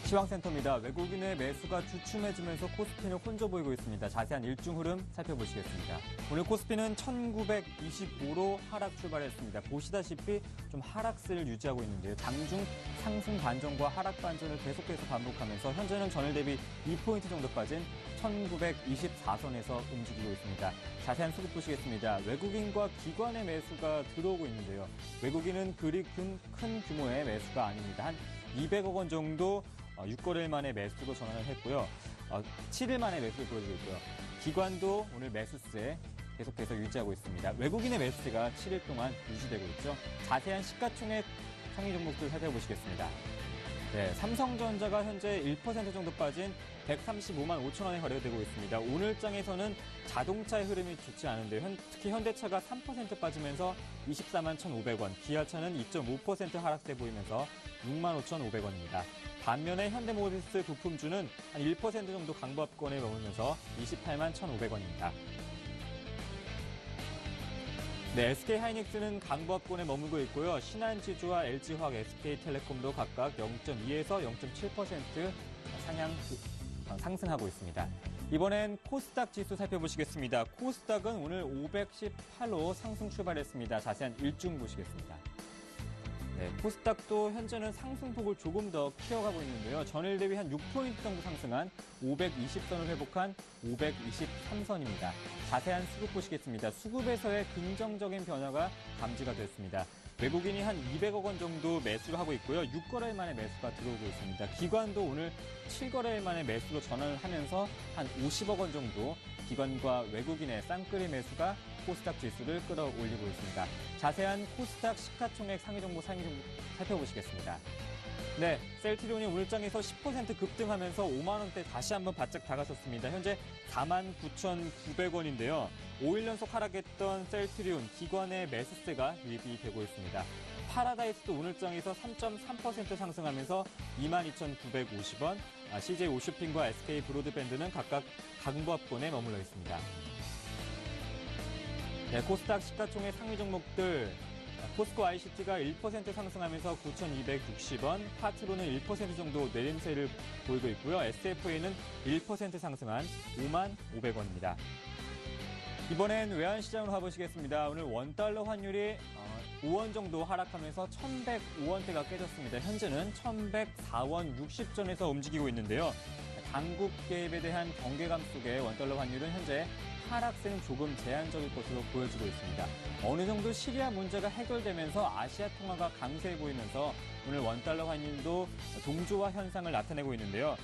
시황센터입니다. 외국인의 매수가 주춤해지면서 코스피는 혼조 보이고 있습니다. 자세한 일중 흐름 살펴보시겠습니다. 오늘 코스피는 1925로 하락 출발했습니다. 보시다시피 좀 하락세를 유지하고 있는데요. 장중 상승 반전과 하락 반전을 계속해서 반복하면서 현재는 전일 대비 2포인트 정도 빠진 1924선에서 움직이고 있습니다. 자세한 수급 보시겠습니다. 외국인과 기관의 매수가 들어오고 있는데요. 외국인은 그리 큰 규모의 매수가 아닙니다. 한 200억 원 정도 6거래일 만에 매수로 전환을 했고요. 7일 만에 매수를 보여주고 있고요. 기관도 오늘 매수세 계속해서 유지하고 있습니다. 외국인의 매수세가 7일 동안 유지되고 있죠. 자세한 시가총액 상위 종목들 살펴보시겠습니다. 네, 삼성전자가 현재 1% 정도 빠진 135만 5천 원에 거래되고 있습니다. 오늘장에서는 자동차의 흐름이 좋지 않은데 특히 현대차가 3% 빠지면서 24만 1,500원, 기아차는 2.5% 하락세 보이면서 6만 5,500원입니다. 반면에 현대모비스 부품주는 한 1% 정도 강보합권에 머물면서 28만 1,500원입니다. 네, SK하이닉스는 강보합권에 머물고 있고요. 신한지주와 LG화학, SK텔레콤도 각각 0.2에서 0.7% 상승하고 있습니다. 이번엔 코스닥 지수 살펴보시겠습니다. 코스닥은 오늘 518로 상승 출발했습니다. 자세한 일중 보시겠습니다. 네, 코스닥도 현재는 상승폭을 조금 더 키워가고 있는데요. 전일 대비 한 6포인트 정도 상승한 520선을 회복한 523선입니다. 자세한 수급 보시겠습니다. 수급에서의 긍정적인 변화가 감지가 됐습니다. 외국인이 한 200억 원 정도 매수를 하고 있고요. 6거래일 만에 매수가 들어오고 있습니다. 기관도 오늘 7거래일 만에 매수로 전환을 하면서 한 50억 원 정도 기관과 외국인의 쌍끌이 매수가 코스닥 지수를 끌어올리고 있습니다. 자세한 코스닥 시가총액 상위 종목 살펴보시겠습니다. 네, 셀트리온이 오늘장에서 10% 급등하면서 5만 원대 다시 한번 바짝 다가섰습니다. 현재 49,900원인데요. 5일 연속 하락했던 셀트리온 기관의 매수세가 유입이 되고 있습니다. 파라다이스도 오늘장에서 3.3% 상승하면서 22,950원, CJ 오쇼핑과 SK 브로드밴드는 각각 강보합권에 머물러 있습니다. 네, 코스닥 시가총액 상위 종목들 포스코 ICT가 1% 상승하면서 9,260원, 파트로는 1% 정도 내림세를 보이고 있고요. SFA는 1% 상승한 5만 500원입니다. 이번엔 외환시장으로 가보시겠습니다. 오늘 원달러 환율이 5원 정도 하락하면서 1,105원대가 깨졌습니다. 현재는 1,104원 60전에서 움직이고 있는데요. 당국 개입에 대한 경계감 속에 원달러 환율은 현재 하락세는 조금 제한적일 것으로 보여지고 있습니다. 어느 정도 시리아 문제가 해결되면서 아시아 통화가 강세해 보이면서 오늘 원달러 환율도 동조화 현상을 나타내고 있는데요.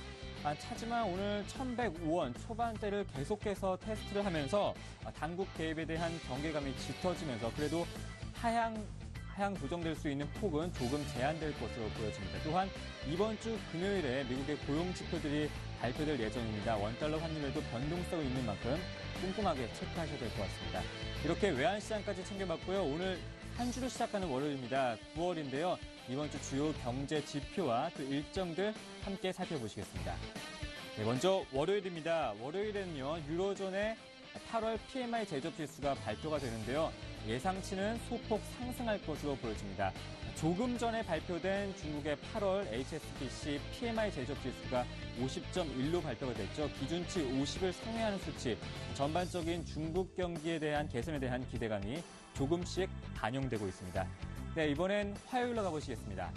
하지만 오늘 1,105원 초반대를 계속해서 테스트를 하면서 당국 개입에 대한 경계감이 짙어지면서 그래도 하향 조정될 수 있는 폭은 조금 제한될 것으로 보여집니다. 또한 이번 주 금요일에 미국의 고용 지표들이 발표될 예정입니다. 원달러 환율에도 변동성이 있는 만큼 꼼꼼하게 체크하셔야 될 것 같습니다. 이렇게 외환시장까지 챙겨봤고요. 오늘 한 주를 시작하는 월요일입니다. 9월인데요. 이번 주 주요 경제 지표와 또 일정들 함께 살펴보시겠습니다. 네, 먼저 월요일입니다. 월요일에는요. 유로존의 8월 PMI 제조지수가 발표가 되는데요. 예상치는 소폭 상승할 것으로 보여집니다. 조금 전에 발표된 중국의 8월 HSBC PMI 제조지수가 50.1로 발표가 됐죠. 기준치 50을 상회하는 수치, 전반적인 중국 경기에 대한 개선에 대한 기대감이 조금씩 반영되고 있습니다. 네, 이번엔 화요일로 가보시겠습니다.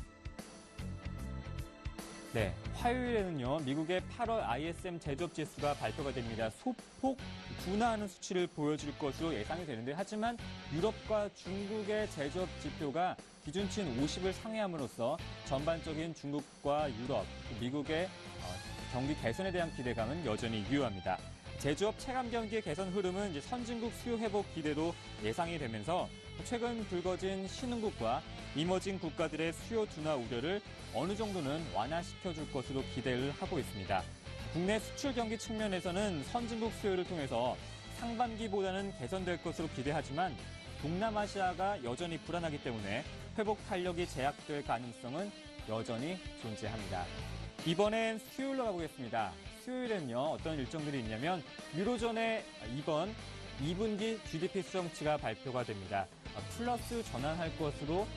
네, 화요일에는요, 미국의 8월 ISM 제조업지수가 발표가 됩니다. 소폭 둔화하는 수치를 보여줄 것으로 예상이 되는데, 하지만 유럽과 중국의 제조업 지표가 기준치인 50을 상회함으로써 전반적인 중국과 유럽, 미국의 경기 개선에 대한 기대감은 여전히 유효합니다. 제조업 체감 경기의 개선 흐름은 이제 선진국 수요 회복 기대도 예상이 되면서 최근 불거진 신흥국과 이머징 국가들의 수요 둔화 우려를 어느 정도는 완화시켜줄 것으로 기대를 하고 있습니다. 국내 수출 경기 측면에서는 선진국 수요를 통해서 상반기보다는 개선될 것으로 기대하지만 동남아시아가 여전히 불안하기 때문에 회복 탄력이 제약될 가능성은 여전히 존재합니다. 이번엔 수요일로 가보겠습니다. 수요일에는요, 어떤 일정들이 있냐면 유로존의 이번 2분기 GDP 수정치가 발표가 됩니다. 플러스 전환할 것으로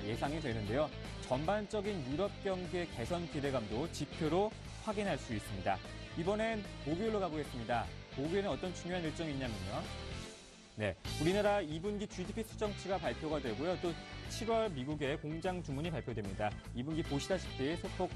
예상이 되는데요. 전반적인 유럽 경기의 개선 기대감도 지표로 확인할 수 있습니다. 이번엔 목요일로 가보겠습니다. 목요일은 어떤 중요한 일정이 있냐면요. 네, 우리나라 2분기 GDP 수정치가 발표가 되고요. 또 7월 미국의 공장 주문이 발표됩니다. 2분기 보시다시피 소폭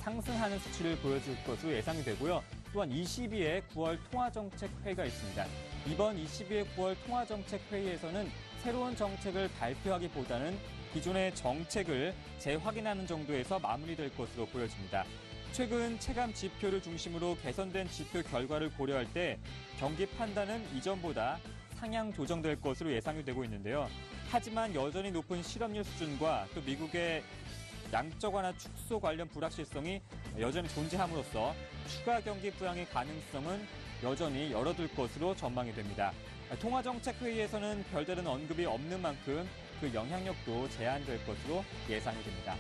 상승하는 수치를 보여줄 것으로 예상이 되고요. 또한 22회 9월 통화정책회의가 있습니다. 이번 22회 9월 통화정책회의에서는 새로운 정책을 발표하기보다는 기존의 정책을 재확인하는 정도에서 마무리될 것으로 보여집니다. 최근 체감 지표를 중심으로 개선된 지표 결과를 고려할 때 경기 판단은 이전보다 상향 조정될 것으로 예상이 되고 있는데요. 하지만 여전히 높은 실업률 수준과 또 미국의 양적 완화 축소 관련 불확실성이 여전히 존재함으로써 추가 경기 부양의 가능성은 여전히 열어둘 것으로 전망이 됩니다. 통화정책회의에서는 별다른 언급이 없는 만큼 그 영향력도 제한될 것으로 예상이 됩니다.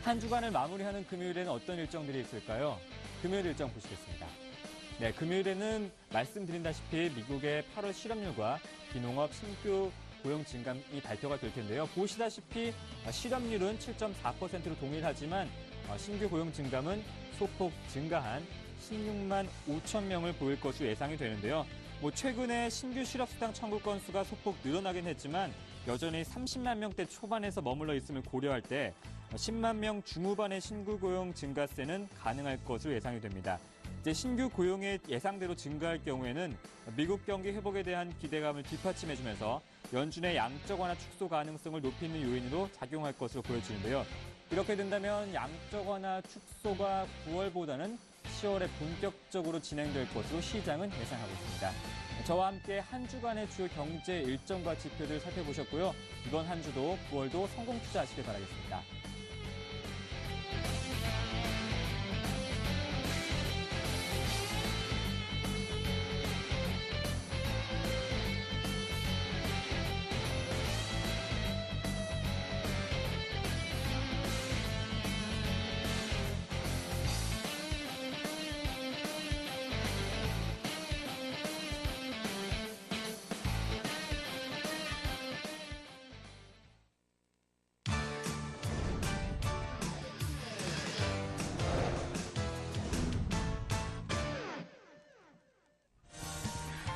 한 주간을 마무리하는 금요일에는 어떤 일정들이 있을까요? 금요일 일정 보시겠습니다. 네, 금요일에는 말씀드린다시피 미국의 8월 실업률과 비농업 신규 고용 증감이 발표가 될 텐데요. 보시다시피 실업률은 7.4%로 동일하지만 신규 고용 증감은 소폭 증가한 16만 5천 명을 보일 것으로 예상이 되는데요. 최근에 신규 실업수당 청구 건수가 소폭 늘어나긴 했지만 여전히 30만 명대 초반에서 머물러 있음을 고려할 때 10만 명 중후반의 신규 고용 증가세는 가능할 것으로 예상이 됩니다. 이제 신규 고용이 예상대로 증가할 경우에는 미국 경기 회복에 대한 기대감을 뒷받침해주면서 연준의 양적 완화 축소 가능성을 높이는 요인으로 작용할 것으로 보여지는데요. 이렇게 된다면 양적 완화 축소가 9월보다는 10월에 본격적으로 진행될 것으로 시장은 예상하고 있습니다. 저와 함께 한 주간의 주요 경제 일정과 지표들 살펴보셨고요. 이번 한 주도 9월도 성공 투자하시길 바라겠습니다.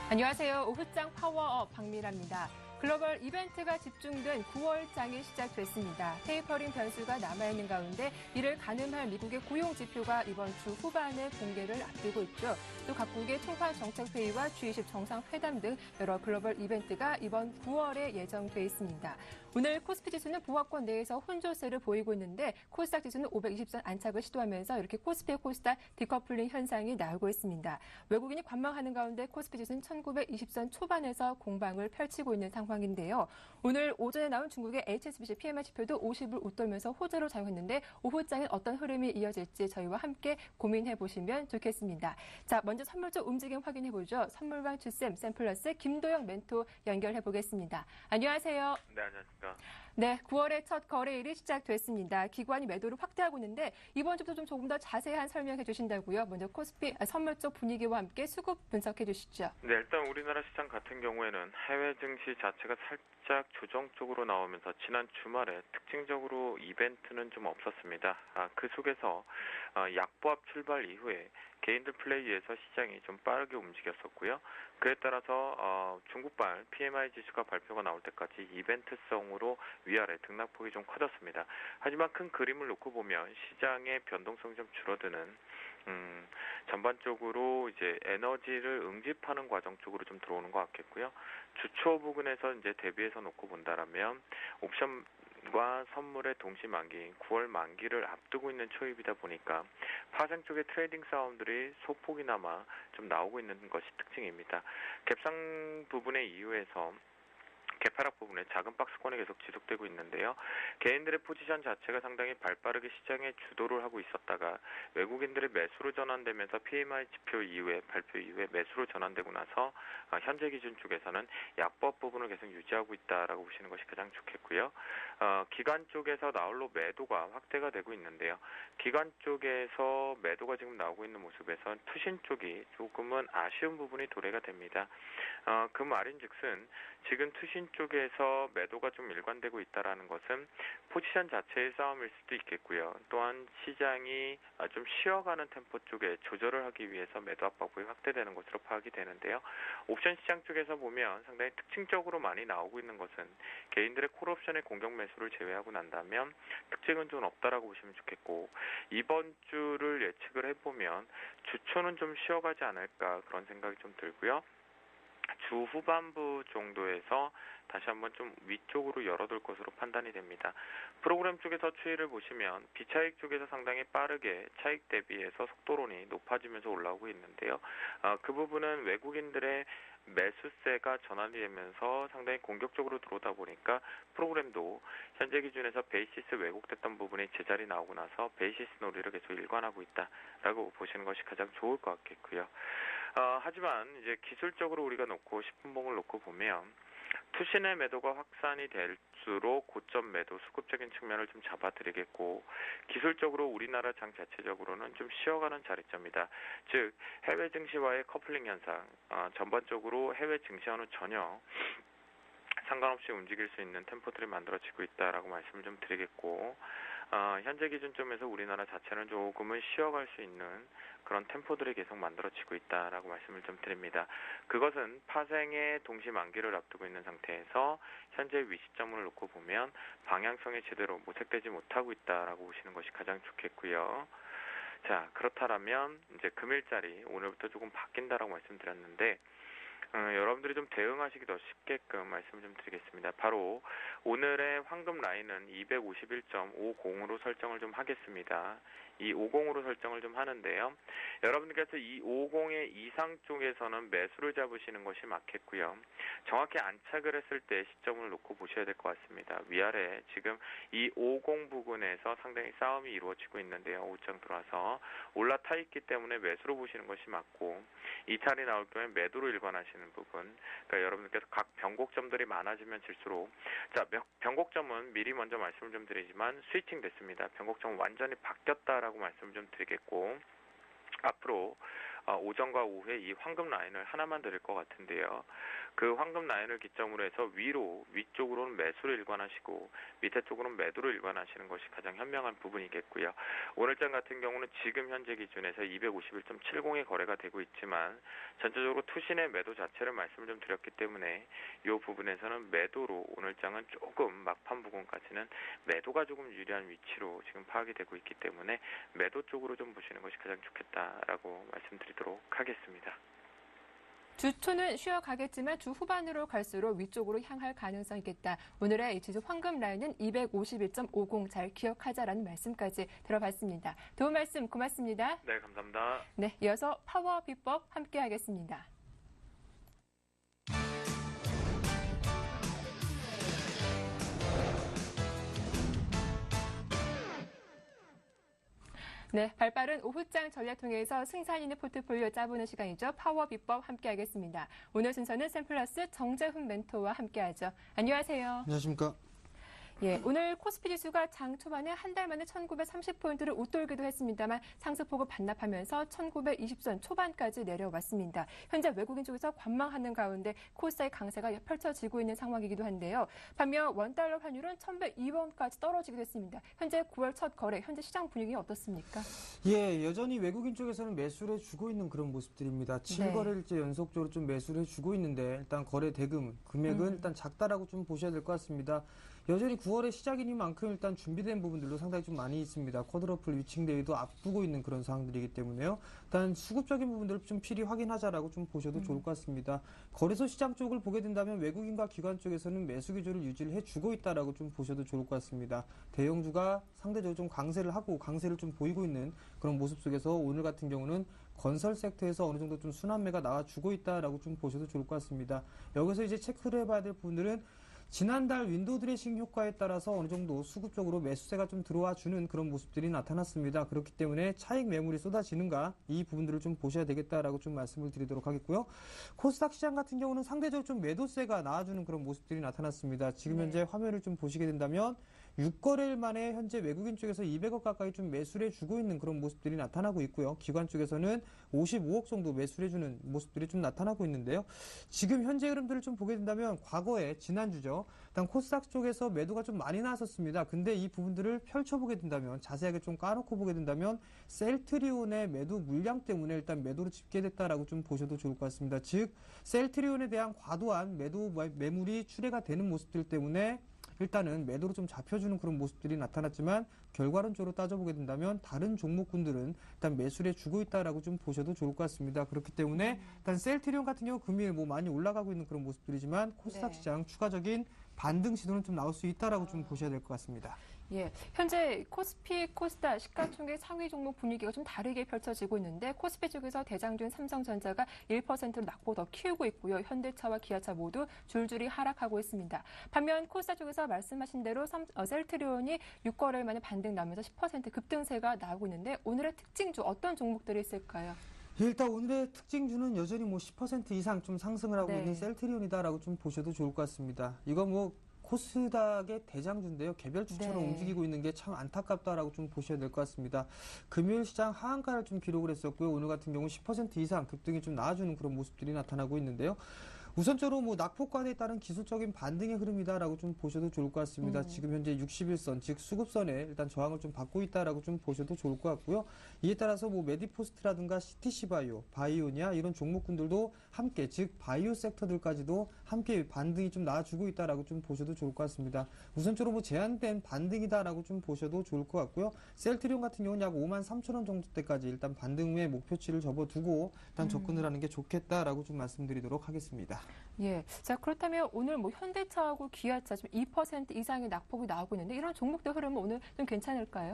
안녕하세요. 오후장 파워업 박미라입니다. 글로벌 이벤트가 집중된 9월장이 시작됐습니다. 테이퍼링 변수가 남아있는 가운데 이를 가늠할 미국의 고용 지표가 이번 주 후반에 공개를 앞두고 있죠. 또 각국의 통화 정책회의와 G20 정상회담 등 여러 글로벌 이벤트가 이번 9월에 예정돼 있습니다. 오늘 코스피 지수는 보합권 내에서 혼조세를 보이고 있는데 코스닥 지수는 520선 안착을 시도하면서 이렇게 코스피와 코스닥 디커플링 현상이 나오고 있습니다. 외국인이 관망하는 가운데 코스피 지수는 1920선 초반에서 공방을 펼치고 있는 상황인데요. 오늘 오전에 나온 중국의 HSBC PMI 지표도 50을 웃돌면서 호재로 작용했는데 오후장엔 어떤 흐름이 이어질지 저희와 함께 고민해 보시면 좋겠습니다. 자, 먼저 선물 쪽 움직임 확인해 보죠. 선물방 주쌤 샘플러스 김도영 멘토 연결해 보겠습니다. 안녕하세요. 네, 안녕하십니까. 네, 9월의 첫 거래일이 시작됐습니다. 기관이 매도를 확대하고 있는데 이번 주부터 조금 더 자세한 설명해 주신다고요. 먼저 코스피 선물 쪽 분위기와 함께 수급 분석해 주시죠. 네, 일단 우리나라 시장 같은 경우에는 해외 증시 자체가 살짝 조정 쪽으로 나오면서 지난 주말에 특징적으로 이벤트는 좀 없었습니다. 그 속에서 약보합 출발 이후에 개인들 플레이에서 시장이 좀 빠르게 움직였었고요. 그에 따라서 중국발 PMI 지수가 발표가 나올 때까지 이벤트성으로 위아래 등락폭이 좀 커졌습니다. 하지만 큰 그림을 놓고 보면 시장의 변동성이 좀 줄어드는 전반적으로 이제 에너지를 응집하는 과정 쪽으로 좀 들어오는 것 같겠고요. 주초 부근에서 이제 대비해서 놓고 본다라면 옵션과 선물의 동시 만기인 9월 만기를 앞두고 있는 초입이다 보니까 파생 쪽의 트레이딩 싸움들이 소폭이나마 좀 나오고 있는 것이 특징입니다. 갭상 부분의 이유에서 개파락 부분에 작은 박스권이 계속 지속되고 있는데요. 개인들의 포지션 자체가 상당히 발빠르게 시장에 주도를 하고 있었다가 외국인들의 매수로 전환되면서 PMI 지표 이후에 발표 이후에 매수로 전환되고 나서 현재 기준 쪽에서는 약법 부분을 계속 유지하고 있다라고 보시는 것이 가장 좋겠고요. 기관 쪽에서 나홀로 매도가 확대가 되고 있는데요. 기관 쪽에서 매도가 지금 나오고 있는 모습에서 투신 쪽이 조금은 아쉬운 부분이 도래가 됩니다. 그 말인즉슨 지금 투신 시장 쪽에서 매도가 좀 일관되고 있다라는 것은 포지션 자체의 싸움일 수도 있겠고요. 또한 시장이 좀 쉬어가는 템포 쪽에 조절을 하기 위해서 매도 압박이 확대되는 것으로 파악이 되는데요. 옵션 시장 쪽에서 보면 상당히 특징적으로 많이 나오고 있는 것은 개인들의 콜옵션의 공격 매수를 제외하고 난다면 특징은 좀 없다라고 보시면 좋겠고, 이번 주를 예측을 해보면 주초는 좀 쉬어가지 않을까 그런 생각이 좀 들고요. 주 후반부 정도에서 다시 한번 좀 위쪽으로 열어둘 것으로 판단이 됩니다. 프로그램 쪽에서 추이를 보시면 비차익 쪽에서 상당히 빠르게 차익 대비해서 속도론이 높아지면서 올라오고 있는데요. 그 부분은 외국인들의 매수세가 전환이 되면서 상당히 공격적으로 들어오다 보니까 프로그램도 현재 기준에서 베이시스 왜곡됐던 부분이 제자리 나오고 나서 베이시스 놀이를 계속 일관하고 있다라고 보시는 것이 가장 좋을 것 같겠고요. 하지만 이제 기술적으로 우리가 놓고 10분봉을 놓고 보면 투신의 매도가 확산이 될수록 고점 매도 수급적인 측면을 좀 잡아드리겠고, 기술적으로 우리나라 장 자체적으로는 좀 쉬어가는 자리점이다. 즉 해외 증시와의 커플링 현상, 전반적으로 해외 증시와는 전혀 상관없이 움직일 수 있는 템포들이 만들어지고 있다라고 말씀을 좀 드리겠고, 현재 기준점에서 우리나라 자체는 조금은 쉬어갈 수 있는 그런 템포들이 계속 만들어지고 있다라고 말씀을 좀 드립니다. 그것은 파생의 동시 만기를 앞두고 있는 상태에서 현재 위시점을 놓고 보면 방향성이 제대로 모색되지 못하고 있다라고 보시는 것이 가장 좋겠고요. 자, 그렇다면 이제 금일자리 오늘부터 조금 바뀐다라고 말씀드렸는데, 여러분들이 좀 대응하시기 더 쉽게끔 말씀을 좀 드리겠습니다. 바로 오늘의 황금 라인은 251.50으로 설정을 좀 하겠습니다. 이 50으로 설정을 좀 하는데요. 여러분들께서 이 50의 이상 쪽에서는 매수를 잡으시는 것이 맞겠고요. 정확히 안착을 했을 때 시점을 놓고 보셔야 될 것 같습니다. 위아래 지금 이 50 부근에서 상당히 싸움이 이루어지고 있는데요. 오장 들어와서 올라타 있기 때문에 매수로 보시는 것이 맞고, 이탈이 나올 경우에 매도로 일관하시는 부분, 그러니까 여러분들께서 각 변곡점들이 많아지면 질수록, 자, 변곡점은 미리 먼저 말씀을 좀 드리지만 스위칭 됐습니다. 변곡점은 완전히 바뀌었다라고 말씀을 좀 드리겠고, 앞으로 오전과 오후에 이 황금 라인을 하나만 드릴 것 같은데요. 그 황금 라인을 기점으로 해서 위쪽으로는 매수를 일관하시고 밑에 쪽으로는 매도를 일관하시는 것이 가장 현명한 부분이겠고요. 오늘장 같은 경우는 지금 현재 기준에서 251.70에 거래가 되고 있지만 전체적으로 투신의 매도 자체를 말씀을 좀 드렸기 때문에 이 부분에서는 매도로 오늘장은 조금 막판 부분까지는 매도가 조금 유리한 위치로 지금 파악이 되고 있기 때문에 매도 쪽으로 좀 보시는 것이 가장 좋겠다라고 말씀드리도록 하겠습니다. 주초는 쉬어가겠지만 주 후반으로 갈수록 위쪽으로 향할 가능성이 있겠다. 오늘의 지수 황금 라인은 251.50 잘 기억하자라는 말씀까지 들어봤습니다. 도움 말씀 고맙습니다. 네, 감사합니다. 네, 이어서 파워 비법 함께 하겠습니다. 네, 발빠른 오후장 전략 통해서 승산 있는 포트폴리오 짜보는 시간이죠. 파워 비법 함께 하겠습니다. 오늘 순서는 샘플러스 정재훈 멘토와 함께하죠. 안녕하세요. 안녕하십니까. 예, 오늘 코스피 지수가 장 초반에 한 달 만에 1930포인트를 웃돌기도 했습니다만 상승폭을 반납하면서 1920선 초반까지 내려왔습니다. 현재 외국인 쪽에서 관망하는 가운데 코스닥의 강세가 펼쳐지고 있는 상황이기도 한데요. 반면 원달러 환율은 1102원까지 떨어지기도 했습니다. 현재 9월 첫 거래, 현재 시장 분위기 어떻습니까? 예, 여전히 외국인 쪽에서는 매수를 해주고 있는 그런 모습들입니다. 7거래일째 연속적으로 좀 매수를 해주고 있는데 일단 거래 대금, 금액은 일단 작다라고 좀 보셔야 될 것 같습니다. 여전히 9월의 시작이니만큼 일단 준비된 부분들도 상당히 좀 많이 있습니다. 쿼드러플 위칭 대회도 앞두고 있는 그런 상황들이기 때문에요. 일단 수급적인 부분들을 좀 필히 확인하자라고 좀 보셔도 좋을 것 같습니다. 거래소 시장 쪽을 보게 된다면 외국인과 기관 쪽에서는 매수 기조를 유지를 해주고 있다라고 좀 보셔도 좋을 것 같습니다. 대형주가 상대적으로 좀 강세를 하고 강세를 좀 보이고 있는 그런 모습 속에서 오늘 같은 경우는 건설 섹터에서 어느 정도 좀 순환매가 나와주고 있다라고 좀 보셔도 좋을 것 같습니다. 여기서 이제 체크를 해봐야 될 부분들은 지난달 윈도우 드레싱 효과에 따라서 어느 정도 수급적으로 매수세가 좀 들어와 주는 그런 모습들이 나타났습니다. 그렇기 때문에 차익 매물이 쏟아지는가 이 부분들을 좀 보셔야 되겠다라고 좀 말씀을 드리도록 하겠고요. 코스닥 시장 같은 경우는 상대적으로 좀 매도세가 나와주는 그런 모습들이 나타났습니다. 지금 현재 화면을 좀 보시게 된다면 6거래일 만에 현재 외국인 쪽에서 200억 가까이 좀 매수를 해주고 있는 그런 모습들이 나타나고 있고요. 기관 쪽에서는 55억 정도 매수를 해주는 모습들이 좀 나타나고 있는데요. 지금 현재 흐름들을 좀 보게 된다면 과거에 지난주죠. 일단 코스닥 쪽에서 매도가 좀 많이 나왔었습니다. 근데 이 부분들을 펼쳐보게 된다면 자세하게 좀 까놓고 보게 된다면 셀트리온의 매도 물량 때문에 일단 매도로 집계됐다라고 좀 보셔도 좋을 것 같습니다. 즉 셀트리온에 대한 과도한 매물이 출회가 되는 모습들 때문에 일단은 매도로 좀 잡혀주는 그런 모습들이 나타났지만 결과론적으로 따져보게 된다면 다른 종목군들은 일단 매수를 해주고 있다라고 좀 보셔도 좋을 것 같습니다. 그렇기 때문에 일단 셀트리온 같은 경우 금일 뭐 많이 올라가고 있는 그런 모습들이지만 코스닥 시장 추가적인 반등 시도는 좀 나올 수 있다라고 좀 보셔야 될 것 같습니다. 예, 현재 코스피, 코스닥, 시가총액 상위 종목 분위기가 좀 다르게 펼쳐지고 있는데 코스피 쪽에서 대장주인 삼성전자가 1%로 낙폭 더 키우고 있고요. 현대차와 기아차 모두 줄줄이 하락하고 있습니다. 반면 코스닥 쪽에서 말씀하신 대로 셀트리온이 6거래일 만에 반등 나면서 10% 급등세가 나오고 있는데 오늘의 특징주 어떤 종목들이 있을까요? 일단 오늘의 특징주는 여전히 뭐 10% 이상 좀 상승을 하고 있는 셀트리온이다라고 좀 보셔도 좋을 것 같습니다. 이거 뭐 코스닥의 대장주인데요. 개별주처럼 움직이고 있는 게 참 안타깝다라고 좀 보셔야 될 것 같습니다. 금요일 시장 하한가를 좀 기록을 했었고요. 오늘 같은 경우 10% 이상 급등이 좀 나와주는 그런 모습들이 나타나고 있는데요. 우선적으로 뭐 낙폭관에 따른 기술적인 반등의 흐름이다라고 좀 보셔도 좋을 것 같습니다. 지금 현재 61선, 즉 수급선에 일단 저항을 좀 받고 있다라고 좀 보셔도 좋을 것 같고요. 이에 따라서 뭐 메디포스트라든가 CTC바이오, 바이오니아 이런 종목군들도 함께, 즉 바이오 섹터들까지도 함께 반등이 좀 나와주고 있다라고 좀 보셔도 좋을 것 같습니다. 우선적으로 뭐 제한된 반등이다라고 좀 보셔도 좋을 것 같고요. 셀트리온 같은 경우는 약 53,000원 정도 때까지 일단 반등 후에 목표치를 접어두고 일단 접근을 하는 게 좋겠다라고 좀 말씀드리도록 하겠습니다. 예. 자, 그렇다면 오늘 뭐 현대차하고 기아차 좀 2% 이상의 낙폭이 나오고 있는데 이런 종목들 흐름은 오늘 좀 괜찮을까요?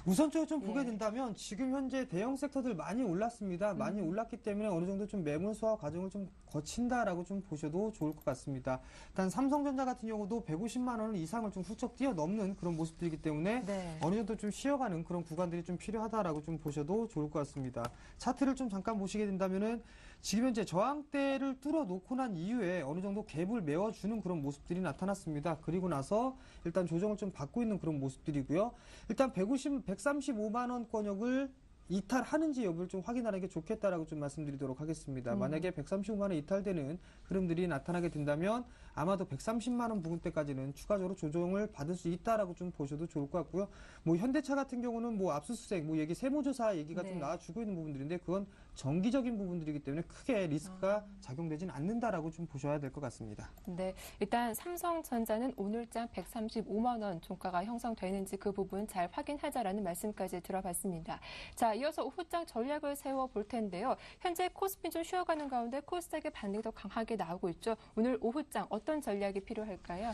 우선적으로 좀 보게 된다면 지금 현재 대형 섹터들 많이 올랐습니다. 많이 올랐기 때문에 어느 정도 좀 매물 소화 과정을 좀 거친다라고 좀 보셔도 좋을 것 같습니다. 일단 삼성전자 같은 경우도 150만 원 이상을 좀 훌쩍 뛰어넘는 그런 모습들이기 때문에 어느 정도 좀 쉬어가는 그런 구간들이 좀 필요하다라고 좀 보셔도 좋을 것 같습니다. 차트를 좀 잠깐 보시게 된다면은 지금 현재 저항대를 뚫어놓고 난 이후에 어느 정도 갭을 메워주는 그런 모습들이 나타났습니다. 그리고 나서 일단 조정을 좀 받고 있는 그런 모습들이고요. 일단 135만 원권역을 이탈하는지 여부를 좀 확인하는 게 좋겠다라고 좀 말씀드리도록 하겠습니다. 만약에 135만 원 이탈되는 흐름들이 나타나게 된다면 아마도 130만 원 부근대까지는 추가적으로 조정을 받을 수 있다라고 좀 보셔도 좋을 것 같고요. 뭐 현대차 같은 경우는 뭐 압수수색, 뭐 얘기 세무조사 얘기가 좀 나와주고 있는 부분들인데 그건 정기적인 부분들이기 때문에 크게 리스크가 작용되지는 않는다라고 좀 보셔야 될 것 같습니다. 네, 일단 삼성전자는 오늘장 135만 원 종가가 형성되는지 그 부분 잘 확인하자라는 말씀까지 들어봤습니다. 자, 이어서 오후장 전략을 세워볼 텐데요. 현재 코스피 좀 쉬어가는 가운데 코스닥의 반등이 더 강하게 나오고 있죠. 오늘 오후장 어떤 전략이 필요할까요?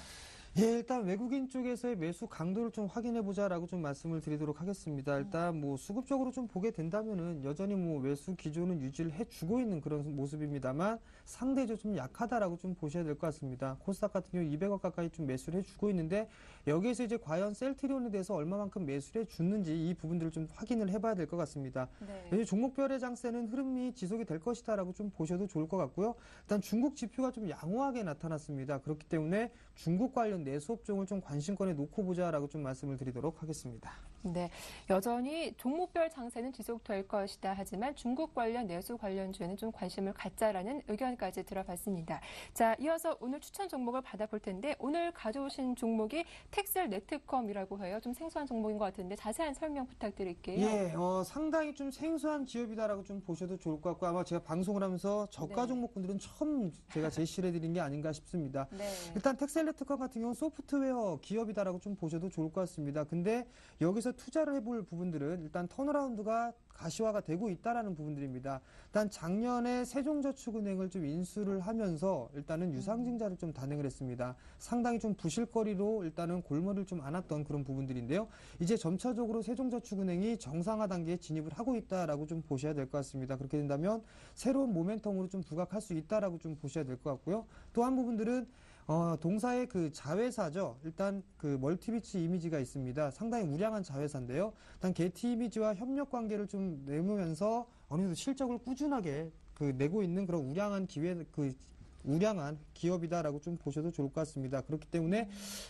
예, 일단 외국인 쪽에서의 매수 강도를 좀 확인해보자라고 좀 말씀을 드리도록 하겠습니다. 일단 뭐 수급적으로 좀 보게 된다면은 여전히 뭐 매수 기조는 유지를 해주고 있는 그런 모습입니다만 상대적으로 좀 약하다라고 좀 보셔야 될 것 같습니다. 코스닥 같은 경우 200억 가까이 좀 매수를 해주고 있는데 여기에서 이제 과연 셀트리온에 대해서 얼마만큼 매수를 해주는지 이 부분들을 좀 확인을 해봐야 될 것 같습니다. 종목별의 장세는 흐름이 지속이 될 것이다라고 좀 보셔도 좋을 것 같고요. 일단 중국 지표가 좀 양호하게 나타났습니다. 그렇기 때문에 중국 관련 내수업종을 좀 관심권에 놓고 보자라고 좀 말씀을 드리도록 하겠습니다. 네, 여전히 종목별 장세는 지속될 것이다. 하지만 중국 관련 내수 관련주에는 좀 관심을 갖자라는 의견까지 들어봤습니다. 자, 이어서 오늘 추천 종목을 받아볼 텐데 오늘 가져오신 종목이 텍셀 네트컴이라고 해요. 좀 생소한 종목인 것 같은데 자세한 설명 부탁드릴게요. 예, 상당히 좀 생소한 기업이다라고 좀 보셔도 좋을 것 같고 아마 제가 방송을 하면서 저가 종목군들은 처음 제가 제시를 해드린 게 아닌가 싶습니다. 일단 텍셀 네트컴 같은 경우는 소프트웨어 기업이다라고 좀 보셔도 좋을 것 같습니다. 근데 여기서 투자를 해볼 부분들은 일단 턴어라운드가 가시화가 되고 있다라는 부분들입니다. 일단 작년에 세종저축은행을 좀 인수를 하면서 일단은 유상증자를 좀 단행을 했습니다. 상당히 좀 부실거리로 일단은 골머리를 좀 안았던 그런 부분들인데요. 이제 점차적으로 세종저축은행이 정상화 단계에 진입을 하고 있다라고 좀 보셔야 될 것 같습니다. 그렇게 된다면 새로운 모멘텀으로 좀 부각할 수 있다라고 좀 보셔야 될 것 같고요. 또 한 부분들은 동사의 그 자회사죠. 일단 그 멀티비치 이미지가 있습니다. 상당히 우량한 자회사인데요. 일단 게티 이미지와 협력 관계를 좀 내면서 어느 정도 실적을 꾸준하게 내고 있는 그런 우량한 기회 우량한 기업이다라고 좀 보셔도 좋을 것 같습니다. 그렇기 때문에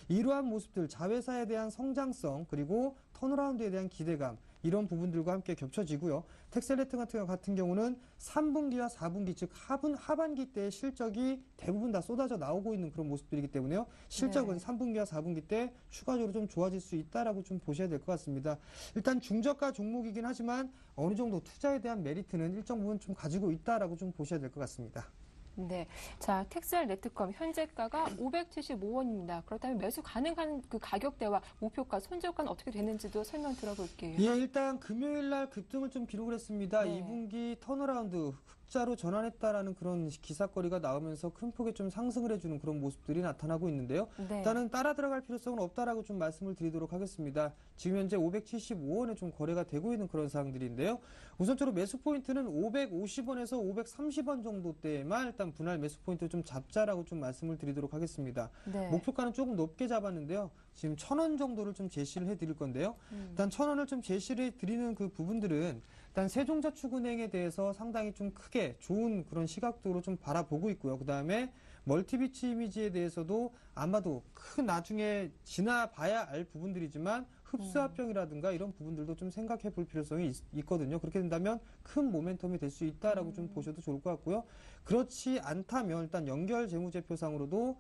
이러한 모습들, 자회사에 대한 성장성 그리고 턴어라운드에 대한 기대감 이런 부분들과 함께 겹쳐지고요. 텍셀레트 같은 경우는 3분기와 4분기 즉 하반기 때 실적이 대부분 다 쏟아져 나오고 있는 그런 모습들이기 때문에요. 실적은 3분기와 4분기 때 추가적으로 좀 좋아질 수 있다라고 좀 보셔야 될 것 같습니다. 일단 중저가 종목이긴 하지만 어느 정도 투자에 대한 메리트는 일정 부분 좀 가지고 있다라고 좀 보셔야 될 것 같습니다. 네. 자, 텍셀네트컴 현재가가 575원입니다. 그렇다면 매수 가능한 그 가격대와 목표가, 손절가는 어떻게 되는지도 설명 들어볼게요. 예, 일단 금요일 날 급등을 좀 기록을 했습니다. 네. 2분기 턴어라운드 흑자로 전환했다라는 그런 기사거리가 나오면서 큰 폭의 좀 상승을 해주는 그런 모습들이 나타나고 있는데요. 네. 일단은 따라 들어갈 필요성은 없다라고 좀 말씀을 드리도록 하겠습니다. 지금 현재 575원에 좀 거래가 되고 있는 그런 사항들인데요. 우선적으로 매수 포인트는 550원에서 530원 정도대에만 일단 분할 매수 포인트 좀 잡자라고 좀 말씀을 드리도록 하겠습니다. 네. 목표가는 조금 높게 잡았는데요. 지금 1,000원 정도를 좀 제시를 해드릴 건데요. 일단 1,000원을 좀 제시를 해드리는 그 부분들은 일단 세종저축은행에 대해서 상당히 좀 크게 좋은 그런 시각도로 좀 바라보고 있고요. 그 다음에 멀티비치 이미지에 대해서도 아마도 큰 나중에 지나봐야 알 부분들이지만 흡수합병이라든가 이런 부분들도 좀 생각해 볼 필요성이 있거든요. 그렇게 된다면 큰 모멘텀이 될 수 있다라고 좀 보셔도 좋을 것 같고요. 그렇지 않다면 일단 연결 재무제표상으로도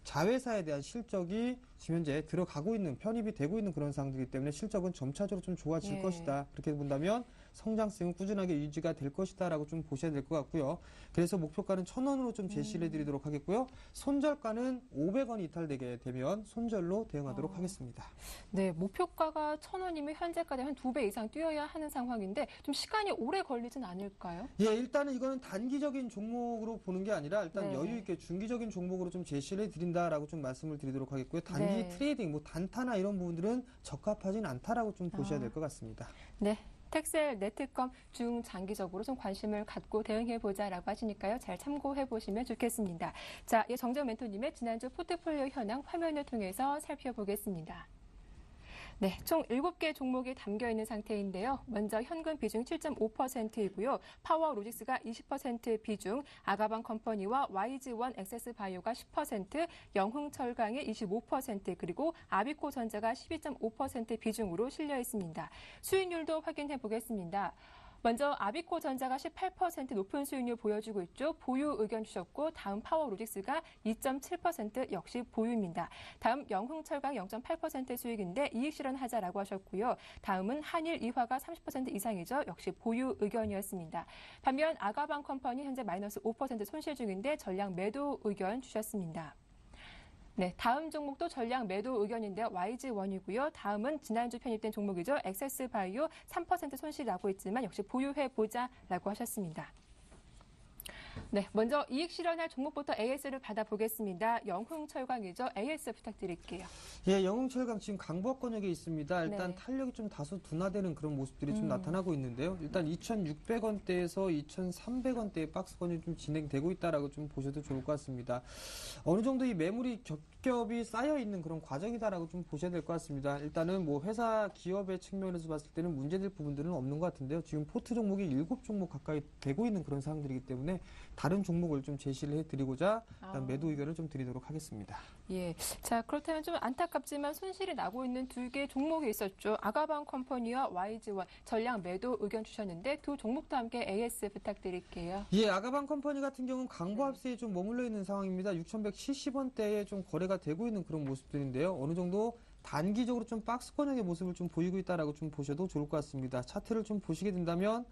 자회사에 대한 실적이 지금 현재 들어가고 있는, 편입이 되고 있는 그런 상황이기 때문에 실적은 점차적으로 좀 좋아질 것이다. 그렇게 본다면 성장성은 꾸준하게 유지가 될 것이다라고 좀 보셔야 될 것 같고요. 그래서 목표가는 1,000원으로 좀 제시를 해드리도록 하겠고요. 손절가는 500원이 이탈되게 되면 손절로 대응하도록 하겠습니다. 네, 목표가가 1,000원이면 현재까지 한 2배 이상 뛰어야 하는 상황인데 좀 시간이 오래 걸리진 않을까요? 예, 일단은 이거는 단기적인 종목으로 보는 게 아니라 일단 네. 여유 있게 중기적인 종목으로 좀 제시를 해드린다라고 좀 말씀을 드리도록 하겠고요. 단기 네. 트레이딩, 뭐 단타나 이런 부분들은 적합하진 않다라고 좀 보셔야 될 것 같습니다. 네. 텍셀네트컴 중장기적으로 좀 관심을 갖고 대응해보자라고 하시니까요. 잘 참고해보시면 좋겠습니다. 자, 정재훈 멘토님의 지난주 포트폴리오 현황 화면을 통해서 살펴보겠습니다. 네, 총 7개 종목이 담겨 있는 상태인데요. 먼저 현금 비중 7.5%이고요. 파워로직스가 20% 비중, 아가방 컴퍼니와 YG1 액세스바이오가 10%, 영흥철강이 25%, 그리고 아비코전자가 12.5% 비중으로 실려 있습니다. 수익률도 확인해 보겠습니다. 먼저 아비코전자가 18% 높은 수익률 보여주고 있죠. 보유 의견 주셨고 다음 파워로직스가 2.7% 역시 보유입니다. 다음 영흥철강 0.8% 수익인데 이익 실현하자라고 하셨고요. 다음은 한일 이화가 30% 이상이죠. 역시 보유 의견이었습니다. 반면 아가방 컴퍼니 현재 마이너스 5% 손실 중인데 전량 매도 의견 주셨습니다. 네, 다음 종목도 전량 매도 의견인데요. YG1이고요. 다음은 지난주 편입된 종목이죠. 액세스바이오 3% 손실 나고 있지만 역시 보유해보자라고 하셨습니다. 네, 먼저 이익 실현할 종목부터 AS를 받아보겠습니다. 영흥철강이죠. AS 부탁드릴게요. 예, 영흥철강 지금 강보권역에 있습니다. 일단 네. 탄력이 좀 다소 둔화되는 그런 모습들이 좀 나타나고 있는데요. 일단 2,600원대에서 2,300원대의 박스권이 좀 진행되고 있다라고 좀 보셔도 좋을 것 같습니다. 어느 정도 이 매물이 겹겹이 쌓여 있는 그런 과정이다라고 좀 보셔야 될 것 같습니다. 일단은 뭐 회사 기업의 측면에서 봤을 때는 문제될 부분들은 없는 것 같은데요. 지금 포트 종목이 7종목 가까이 되고 있는 그런 상황들이기 때문에 다른 종목을 좀 제시를 해드리고자 일단 매도 의견을 좀 드리도록 하겠습니다. 예. 자, 그렇다면 좀 안타깝지만 손실이 나고 있는 2개 종목이 있었죠. 아가방 컴퍼니와 YG1 전량 매도 의견 주셨는데 두 종목도 함께 AS 부탁드릴게요. 예, 아가방 컴퍼니 같은 경우는 강보합세에 좀 머물러 있는 상황입니다. 6,170원대에 좀 거래가 되고 있는 그런 모습들인데요. 어느 정도 단기적으로 좀 박스권역의 모습을 좀 보이고 있다라고 좀 보셔도 좋을 것 같습니다. 차트를 좀 보시게 된다면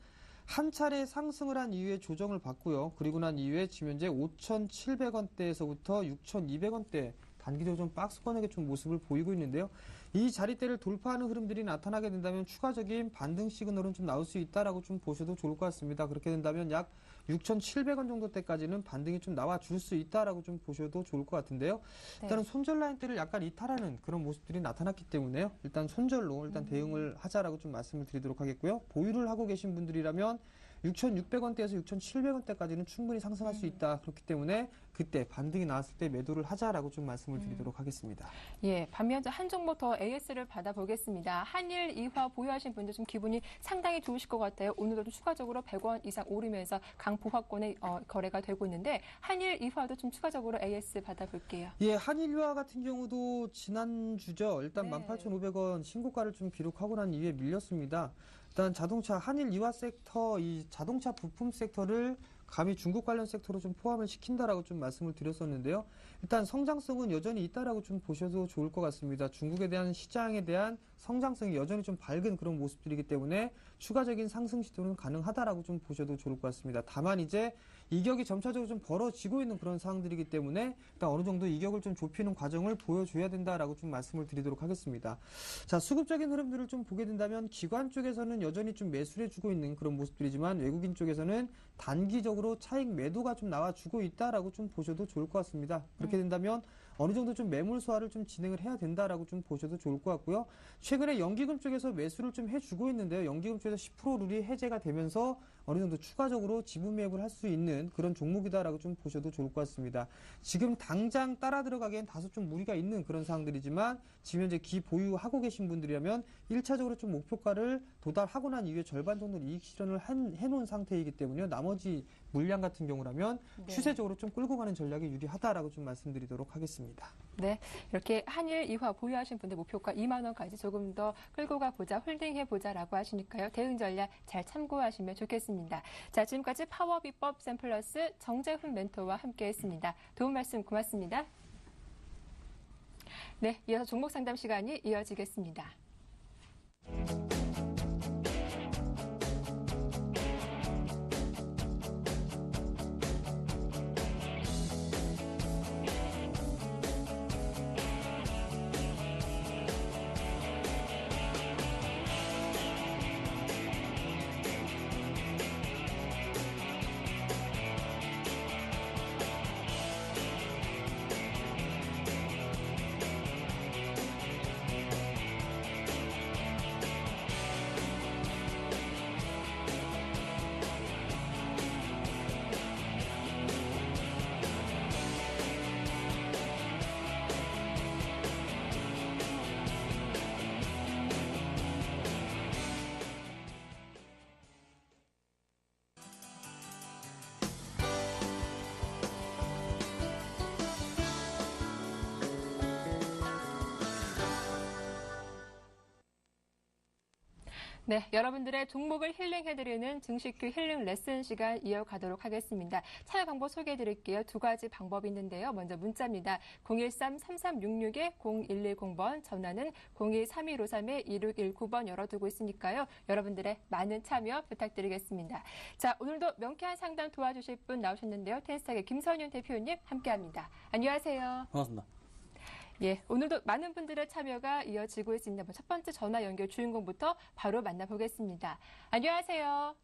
한 차례 상승을 한 이후에 조정을 받고요. 그리고 난 이후에 지금 현재 5,700원대에서부터 6,200원대 단기적으로 좀 박스권역의 좀 모습을 보이고 있는데요. 이 자리대를 돌파하는 흐름들이 나타나게 된다면 추가적인 반등 시그널은 좀 나올 수 있다라고 좀 보셔도 좋을 것 같습니다. 그렇게 된다면 약 6,700원 정도 때까지는 반등이 좀 나와 줄 수 있다라고 좀 보셔도 좋을 것 같은데요. 일단은 손절 라인대를 약간 이탈하는 그런 모습들이 나타났기 때문에요. 일단 손절로 일단 대응을 하자라고 좀 말씀을 드리도록 하겠고요. 보유를 하고 계신 분들이라면 6,600원대에서 6,700원대까지는 충분히 상승할 수 있다. 그렇기 때문에 그때 반등이 나왔을 때 매도를 하자라고 좀 말씀을 드리도록 하겠습니다. 예, 반면 한 종목 더 AS를 받아보겠습니다. 한일 이화 보유하신 분들 좀 기분이 상당히 좋으실 것 같아요. 오늘도 좀 추가적으로 100원 이상 오르면서 강보합권에 거래가 되고 있는데 한일 이화도 좀 추가적으로 AS 받아볼게요. 예, 한일유화 같은 경우도 지난주죠. 일단 네. 18,500원 신고가를 좀 기록하고 난 이후에 밀렸습니다. 일단 자동차 한일유화 섹터, 이 자동차 부품 섹터를 감히 중국 관련 섹터로 좀 포함을 시킨다라고 좀 말씀을 드렸었는데요. 일단 성장성은 여전히 있다라고 좀 보셔도 좋을 것 같습니다. 중국에 대한 시장에 대한 성장성이 여전히 좀 밝은 그런 모습들이기 때문에 추가적인 상승 시도는 가능하다라고 좀 보셔도 좋을 것 같습니다. 다만 이제 이격이 점차적으로 좀 벌어지고 있는 그런 상황들이기 때문에 일단 어느 정도 이격을 좀 좁히는 과정을 보여줘야 된다라고 좀 말씀을 드리도록 하겠습니다. 자, 수급적인 흐름들을 좀 보게 된다면 기관 쪽에서는 여전히 좀 매수를 해주고 있는 그런 모습들이지만 외국인 쪽에서는 단기적으로 차익 매도가 좀 나와주고 있다라고 좀 보셔도 좋을 것 같습니다. 그렇게 된다면 어느 정도 좀 매물 소화를 좀 진행을 해야 된다라고 좀 보셔도 좋을 것 같고요. 최근에 연기금 쪽에서 매수를 좀 해주고 있는데요. 연기금 쪽에서 10% 룰이 해제가 되면서 어느 정도 추가적으로 지분 매입을 할 수 있는 그런 종목이다라고 좀 보셔도 좋을 것 같습니다. 지금 당장 따라 들어가기엔 다소 좀 무리가 있는 그런 상황들이지만 지금 현재 기 보유하고 계신 분들이라면 1차적으로 좀 목표가를 도달하고 난 이후에 절반 정도 이익 실현을 해놓은 상태이기 때문에 나머지 물량 같은 경우라면 추세적으로 좀 끌고 가는 전략이 유리하다라고 좀 말씀드리도록 하겠습니다. 네, 이렇게 한일 이화 보유하신 분들 목표가 2만 원까지 조금 더 끌고 가보자, 홀딩해보자라고 하시니까요. 대응 전략 잘 참고하시면 좋겠습니다. 자, 지금까지 파워비법 샘플러스 정재훈 멘토와 함께했습니다. 도움 말씀 고맙습니다. 네, 이어서 종목 상담 시간이 이어지겠습니다. 네, 여러분들의 종목을 힐링해드리는 증식규 힐링 레슨 시간 이어가도록 하겠습니다. 참여 방법 소개해드릴게요. 두 가지 방법이 있는데요. 먼저 문자입니다. 013-3366-0110번, 전화는 02-3153-2619번 열어두고 있으니까요. 여러분들의 많은 참여 부탁드리겠습니다. 자, 오늘도 명쾌한 상담 도와주실 분 나오셨는데요. 텐스탁의 김선윤 대표님 함께합니다. 안녕하세요. 반갑습니다. 예, 오늘도 많은 분들의 참여가 이어지고 있습니다. 첫 번째 전화 연결 주인공부터 바로 만나보겠습니다. 안녕하세요.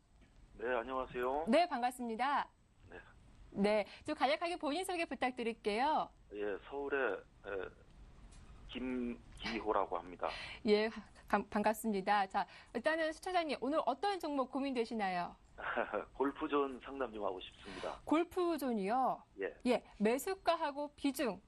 네, 안녕하세요. 네, 반갑습니다. 네. 네, 좀 간략하게 본인 소개 부탁드릴게요. 예, 서울의 김기호라고 합니다. 예, 반갑습니다. 자, 일단은 시청자님, 오늘 어떤 종목 고민되시나요? 골프존 상담 좀 하고 싶습니다. 골프존이요? 예. 예, 매수가하고 비중.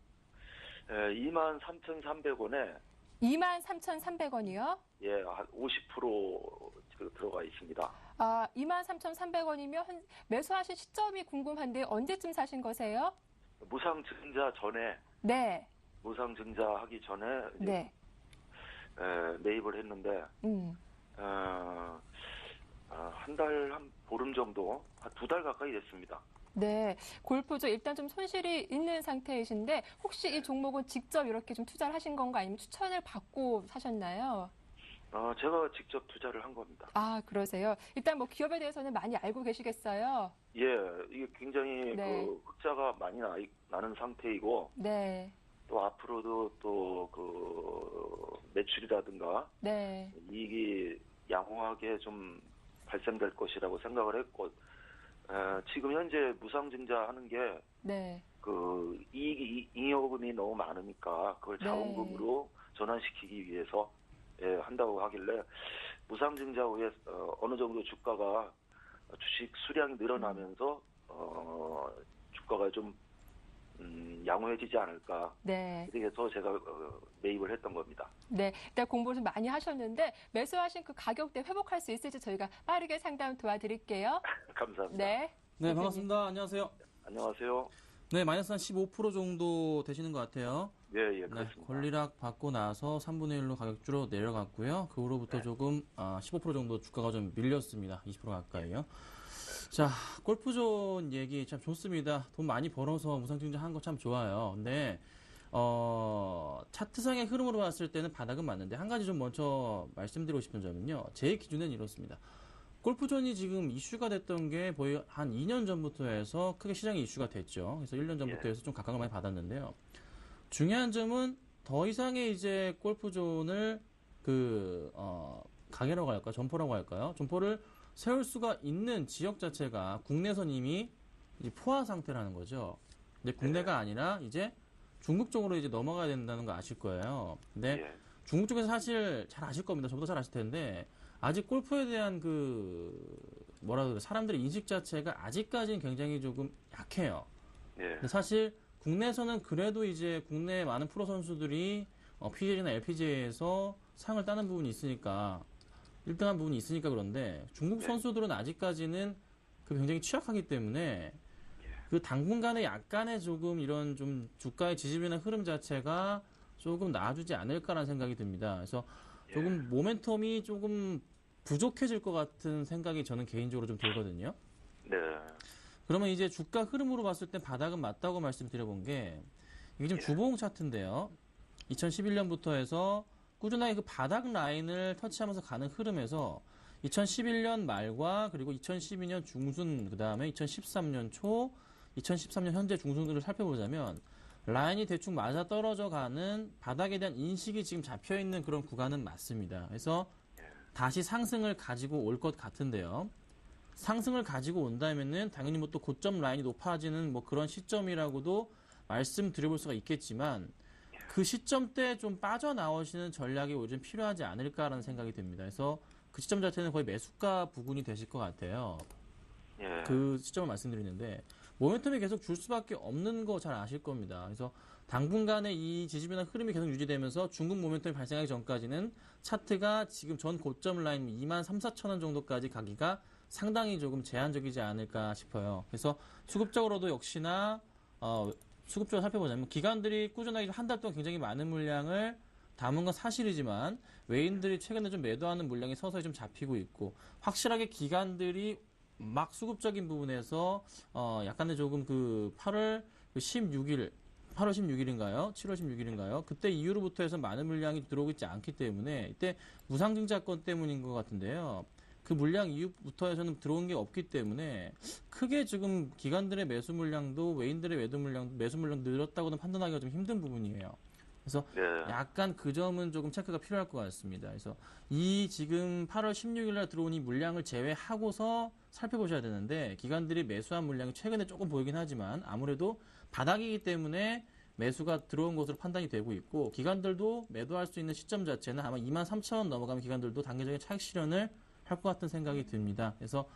23,300원에 23,300원이요? 예, 한 50% 들어가 있습니다. 아, 23,300원이면 매수하신 시점이 궁금한데 언제쯤 사신 거세요? 무상증자 전에 네. 무상증자 하기 전에 이제 네. 매입을 했는데 한 달, 한 보름 정도, 한 2달 가까이 됐습니다. 네, 골프죠. 일단 좀 손실이 있는 상태이신데 혹시 이 종목은 직접 이렇게 좀 투자를 하신 건가 아니면 추천을 받고 사셨나요? 제가 직접 투자를 한 겁니다. 아, 그러세요. 일단 뭐 기업에 대해서는 많이 알고 계시겠어요? 예, 이게 굉장히 네. 흑자가 많이 나는 상태이고 네, 또 앞으로도 또 매출이라든가 네, 이익이 양호하게 좀 발생될 것이라고 생각을 했고 지금 현재 무상증자 하는 게 네, 잉여금이 너무 많으니까 그걸 네. 자원금으로 전환시키기 위해서 한다고 하길래 무상증자 후에 어느 정도 주가가 주식 수량이 늘어나면서 주가가 좀 양호해지지 않을까. 네. 그래서 제가 매입을 했던 겁니다. 네, 일단 공부를 좀 많이 하셨는데 매수하신 그 가격대 회복할 수 있을지 저희가 빠르게 상담 도와드릴게요. 감사합니다. 네. 네, 반갑습니다. 안녕하세요. 안녕하세요. 네, 마이너스 한 15% 정도 되시는 것 같아요. 예, 네, 그렇습니다. 권리락 받고 나서 3분의 1로 가격주로 내려갔고요. 그 후로부터 네. 조금 15% 정도 주가가 좀 밀렸습니다. 20% 가까이요. 자, 골프존 얘기 참 좋습니다. 돈 많이 벌어서 무상증자한 거 참 좋아요. 근데 차트상의 흐름으로 봤을 때는 바닥은 맞는데 한 가지 좀 먼저 말씀드리고 싶은 점은요. 제 기준에는 이렇습니다. 골프존이 지금 이슈가 됐던 게 거의 한 2년 전부터 해서 크게 시장에 이슈가 됐죠. 그래서 1년 전부터 해서 좀 각광을 많이 받았는데요. 중요한 점은 더 이상의 이제 골프존을 가게라고 할까요? 점포라고 할까요? 점포를 세울 수가 있는 지역 자체가 국내선 이미 이제 포화 상태라는 거죠. 근데 국내가 아니라 이제 중국 쪽으로 이제 넘어가야 된다는 거 아실 거예요. 근데 예. 중국 쪽에서 사실 잘 아실 겁니다. 저보다 잘 아실 텐데 아직 골프에 대한 사람들의 인식 자체가 아직까지는 굉장히 조금 약해요. 예. 근데 사실 국내에서는 그래도 이제 국내 많은 프로 선수들이 PGA나 LPGA에서 상을 따는 부분이 있으니까 1등한 부분이 있으니까 그런데 중국 네. 선수들은 아직까지는 굉장히 취약하기 때문에 그 당분간에 약간의 조금 이런 좀 주가의 지지면의 흐름 자체가 조금 나아주지 않을까라는 생각이 듭니다. 그래서 조금 모멘텀이 조금 부족해질 것 같은 생각이 저는 개인적으로 좀 들거든요. 네. 그러면 이제 주가 흐름으로 봤을 때 바닥은 맞다고 말씀드려본 게 이게 지금 주봉 차트인데요. 2011년부터 해서 꾸준하게 그 바닥 라인을 터치하면서 가는 흐름에서 2011년 말과 그리고 2012년 중순 그다음에 2013년 초, 2013년 현재 중순들을 살펴보자면 라인이 대충 맞아 떨어져 가는 바닥에 대한 인식이 지금 잡혀 있는 그런 구간은 맞습니다. 그래서 다시 상승을 가지고 올 것 같은데요. 상승을 가지고 온다면은 당연히 뭐 또 고점 라인이 높아지는 뭐 그런 시점이라고도 말씀드려볼 수가 있겠지만 그 시점 때 좀 빠져나오시는 전략이 요즘 필요하지 않을까라는 생각이 듭니다. 그래서 그 시점 자체는 거의 매수가 부근이 되실 것 같아요. 예. 그 시점을 말씀드리는데 모멘텀이 계속 줄 수밖에 없는 거 잘 아실 겁니다. 그래서 당분간에 이 지지변화 흐름이 계속 유지되면서 중국 모멘텀이 발생하기 전까지는 차트가 지금 전 고점 라인 23,400원 정도까지 가기가 상당히 조금 제한적이지 않을까 싶어요. 그래서 수급적으로도 역시나 수급적으로 살펴보자면 기관들이 꾸준하게 한 달 동안 굉장히 많은 물량을 담은 건 사실이지만 외인들이 최근에 좀 매도하는 물량이 서서히 좀 잡히고 있고 확실하게 기관들이 막 수급적인 부분에서 약간의 조금 8월 16일인가요? 7월 16일인가요? 그때 이후로부터 해서 많은 물량이 들어오고 있지 않기 때문에 이때 무상증자권 때문인 것 같은데요. 그 물량 이후부터 해서는 들어온 게 없기 때문에 크게 지금 기관들의 매수 물량도 외인들의 매수 물량 늘었다고는 판단하기가 좀 힘든 부분이에요. 그래서 네. 약간 그 점은 조금 체크가 필요할 것 같습니다. 그래서 이 지금 8월 16일 날 들어온 이 물량을 제외하고서 살펴보셔야 되는데 기관들이 매수한 물량이 최근에 조금 보이긴 하지만 아무래도 바닥이기 때문에 매수가 들어온 것으로 판단이 되고 있고 기관들도 매도할 수 있는 시점 자체는 아마 23,000원 넘어가면 기관들도 단계적인 차익 실현을 할 것 같은 생각이 듭니다. 그래서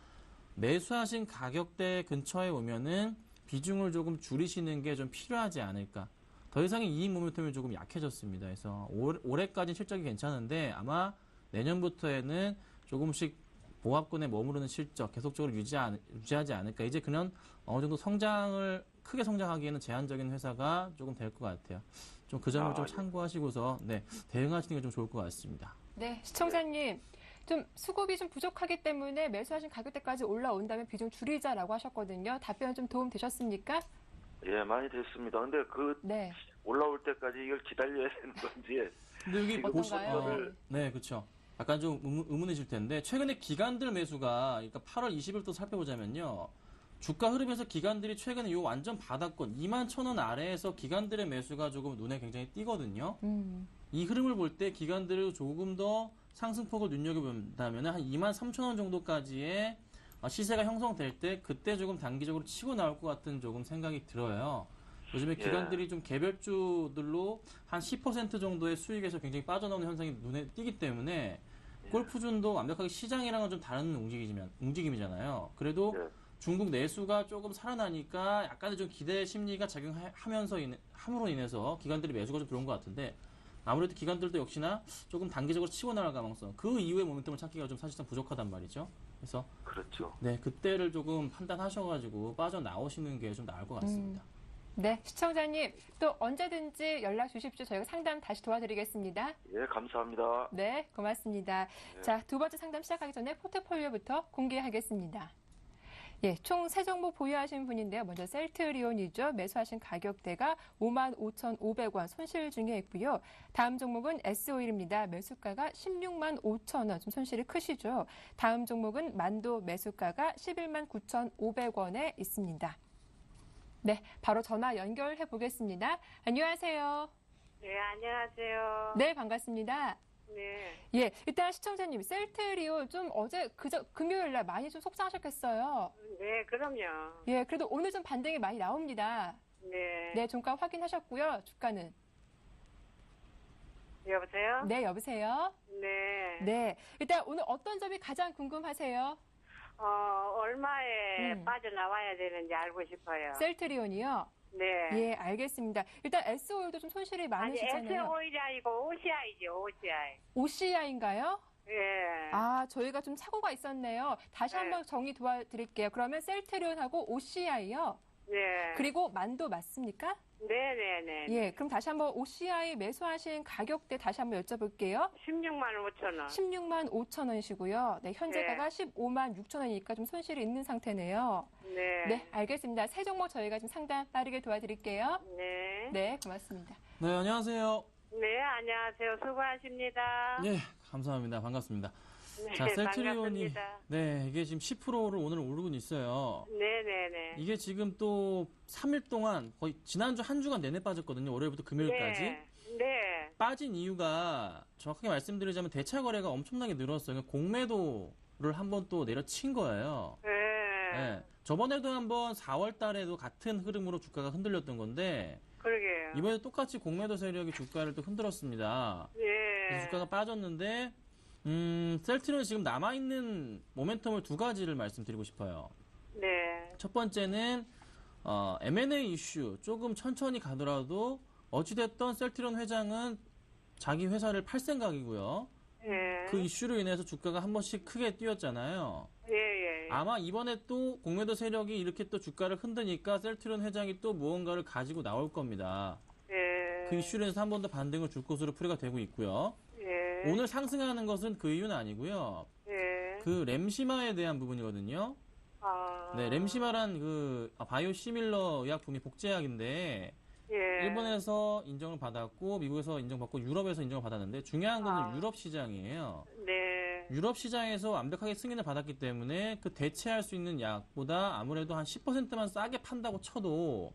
매수하신 가격대 근처에 오면은 비중을 조금 줄이시는 게 좀 필요하지 않을까. 더 이상의 이익 모멘텀이 조금 약해졌습니다. 그래서 올해까지는 실적이 괜찮은데 아마 내년부터에는 조금씩 보합권에 머무르는 실적 계속적으로 유지하지 않을까. 이제 그냥 어느 정도 크게 성장하기에는 제한적인 회사가 조금 될 것 같아요. 좀 그 점을 좀 참고하시고서 대응하시는 게 좀 좋을 것 같습니다. 네, 시청자님. 좀 수급이 좀 부족하기 때문에 매수하신 가격대까지 올라온다면 비중 줄이자라고 하셨거든요. 답변 좀 도움 되셨습니까? 예, 많이 됐습니다. 근데 네. 올라올 때까지 이걸 기다려야 되는 건지. 근데 여기 어떤가요? 네, 그렇죠. 약간 좀 의문이실 텐데 최근에 기관들 매수가 그러니까 8월 20일부터 살펴보자면요. 주가 흐름에서 기관들이 최근에 요 완전 바닥권 21,000원 아래에서 기관들의 매수가 조금 눈에 굉장히 띄거든요. 이 흐름을 볼 때 기관들을 조금 더 상승폭을 눈여겨본다면 한 23,000원 정도까지의 시세가 형성될 때 그때 조금 단기적으로 치고 나올 것 같은 조금 생각이 들어요. 요즘에 기관들이 좀 개별주들로 한 10% 정도의 수익에서 굉장히 빠져나오는 현상이 눈에 띄기 때문에 골프존도 완벽하게 시장이랑은 좀 다른 움직임이잖아요. 그래도 네. 중국 내수가 조금 살아나니까 약간의 좀 기대 심리가 함으로 인해서 기관들이 매수가 좀 들어온 것 같은데 아무래도 기관들도 역시나 조금 단기적으로 치고 나갈 가능성, 그 이후의 모멘텀을 찾기가 좀 사실상 부족하단 말이죠. 그래서 그렇죠. 네, 그때를 조금 판단하셔가지고 빠져나오시는 게 좀 나을 것 같습니다. 네, 시청자님 또 언제든지 연락 주십시오. 저희가 상담 다시 도와드리겠습니다. 예, 감사합니다. 네, 고맙습니다. 네. 자, 두 번째 상담 시작하기 전에 포트폴리오부터 공개하겠습니다. 예, 총 3종목 보유하신 분인데요. 먼저 셀트리온이죠. 매수하신 가격대가 55,500원 손실 중에 있고요. 다음 종목은 S오일입니다. 매수가가 16만 5천 원, 좀 손실이 크시죠. 다음 종목은 만도 매수가가 11만 9,500원에 있습니다. 네, 바로 전화 연결해 보겠습니다. 안녕하세요. 네, 안녕하세요. 네, 반갑습니다. 네. 예, 일단 시청자님, 셀트리온 좀 어제 금요일 날 많이 좀 속상하셨겠어요. 네, 그럼요. 예, 그래도 오늘 좀 반등이 많이 나옵니다. 네. 네, 종가 확인하셨고요. 주가는? 여보세요? 네, 여보세요? 네. 네, 일단 오늘 어떤 점이 가장 궁금하세요? 얼마에 음. 빠져나와야 되는지 알고 싶어요. 셀트리온이요? 네. 예, 알겠습니다. 일단 S오일도 좀 손실이 아니, 많으시잖아요. S오일이 아니고 OCI죠, OCI. OCI인가요? 예. 아, 저희가 좀 착오가 있었네요. 다시 네. 한번 정리 도와드릴게요. 그러면 셀트리온하고 OCI요? 네. 그리고 만도 맞습니까? 네네네. 예, 그럼 다시 한번 OCI 매수하신 가격대 다시 한번 여쭤볼게요. 16만 5천 원. 16만 5천 원이시고요. 네, 현재가가 15만 6천 원이니까 좀 손실이 있는 상태네요. 네. 네, 알겠습니다. 세 종목 저희가 좀 상담 빠르게 도와드릴게요. 네. 네, 고맙습니다. 네, 안녕하세요. 네, 안녕하세요. 수고하십니다. 예, 감사합니다. 반갑습니다. 네, 자, 셀트리온이 반갑습니다. 네, 이게 지금 10%를 오늘 오르고 있어요. 네네네. 이게 지금 또 3일 동안 거의 지난주 한 주간 내내 빠졌거든요. 월요일부터 금요일까지. 네. 네. 빠진 이유가 정확하게 말씀드리자면 대차 거래가 엄청나게 늘었어요. 그러니까 공매도를 한번 또 내려친 거예요. 네. 네. 저번에도 한번 4월 달에도 같은 흐름으로 주가가 흔들렸던 건데 그러게요. 이번에 똑같이 공매도 세력이 주가를 또 흔들었습니다. 네. 그래서 주가가 빠졌는데 셀트리온 지금 남아있는 모멘텀을 두 가지를 말씀드리고 싶어요. 네. 첫 번째는 M&A 이슈 조금 천천히 가더라도 어찌됐던 셀트리온 회장은 자기 회사를 팔 생각이고요. 예. 그 이슈로 인해서 주가가 한 번씩 크게 뛰었잖아요. 예. 아마 이번에 또 공매도 세력이 이렇게 또 주가를 흔드니까 셀트리온 회장이 또 무언가를 가지고 나올 겁니다. 예. 그 이슈로 인해서 한 번 더 반등을 줄 것으로 풀이가 되고 있고요. 예. 오늘 상승하는 것은 그 이유는 아니고요. 예. 그 램시마에 대한 부분이거든요. 아. 네, 램시마란 그 바이오 시밀러 의약품이 복제약인데 예. 일본에서 인정을 받았고 미국에서 인정받고 유럽에서 인정을 받았는데 중요한 거는 유럽 시장이에요. 네. 유럽 시장에서 완벽하게 승인을 받았기 때문에 그 대체할 수 있는 약보다 아무래도 한 10%만 싸게 판다고 쳐도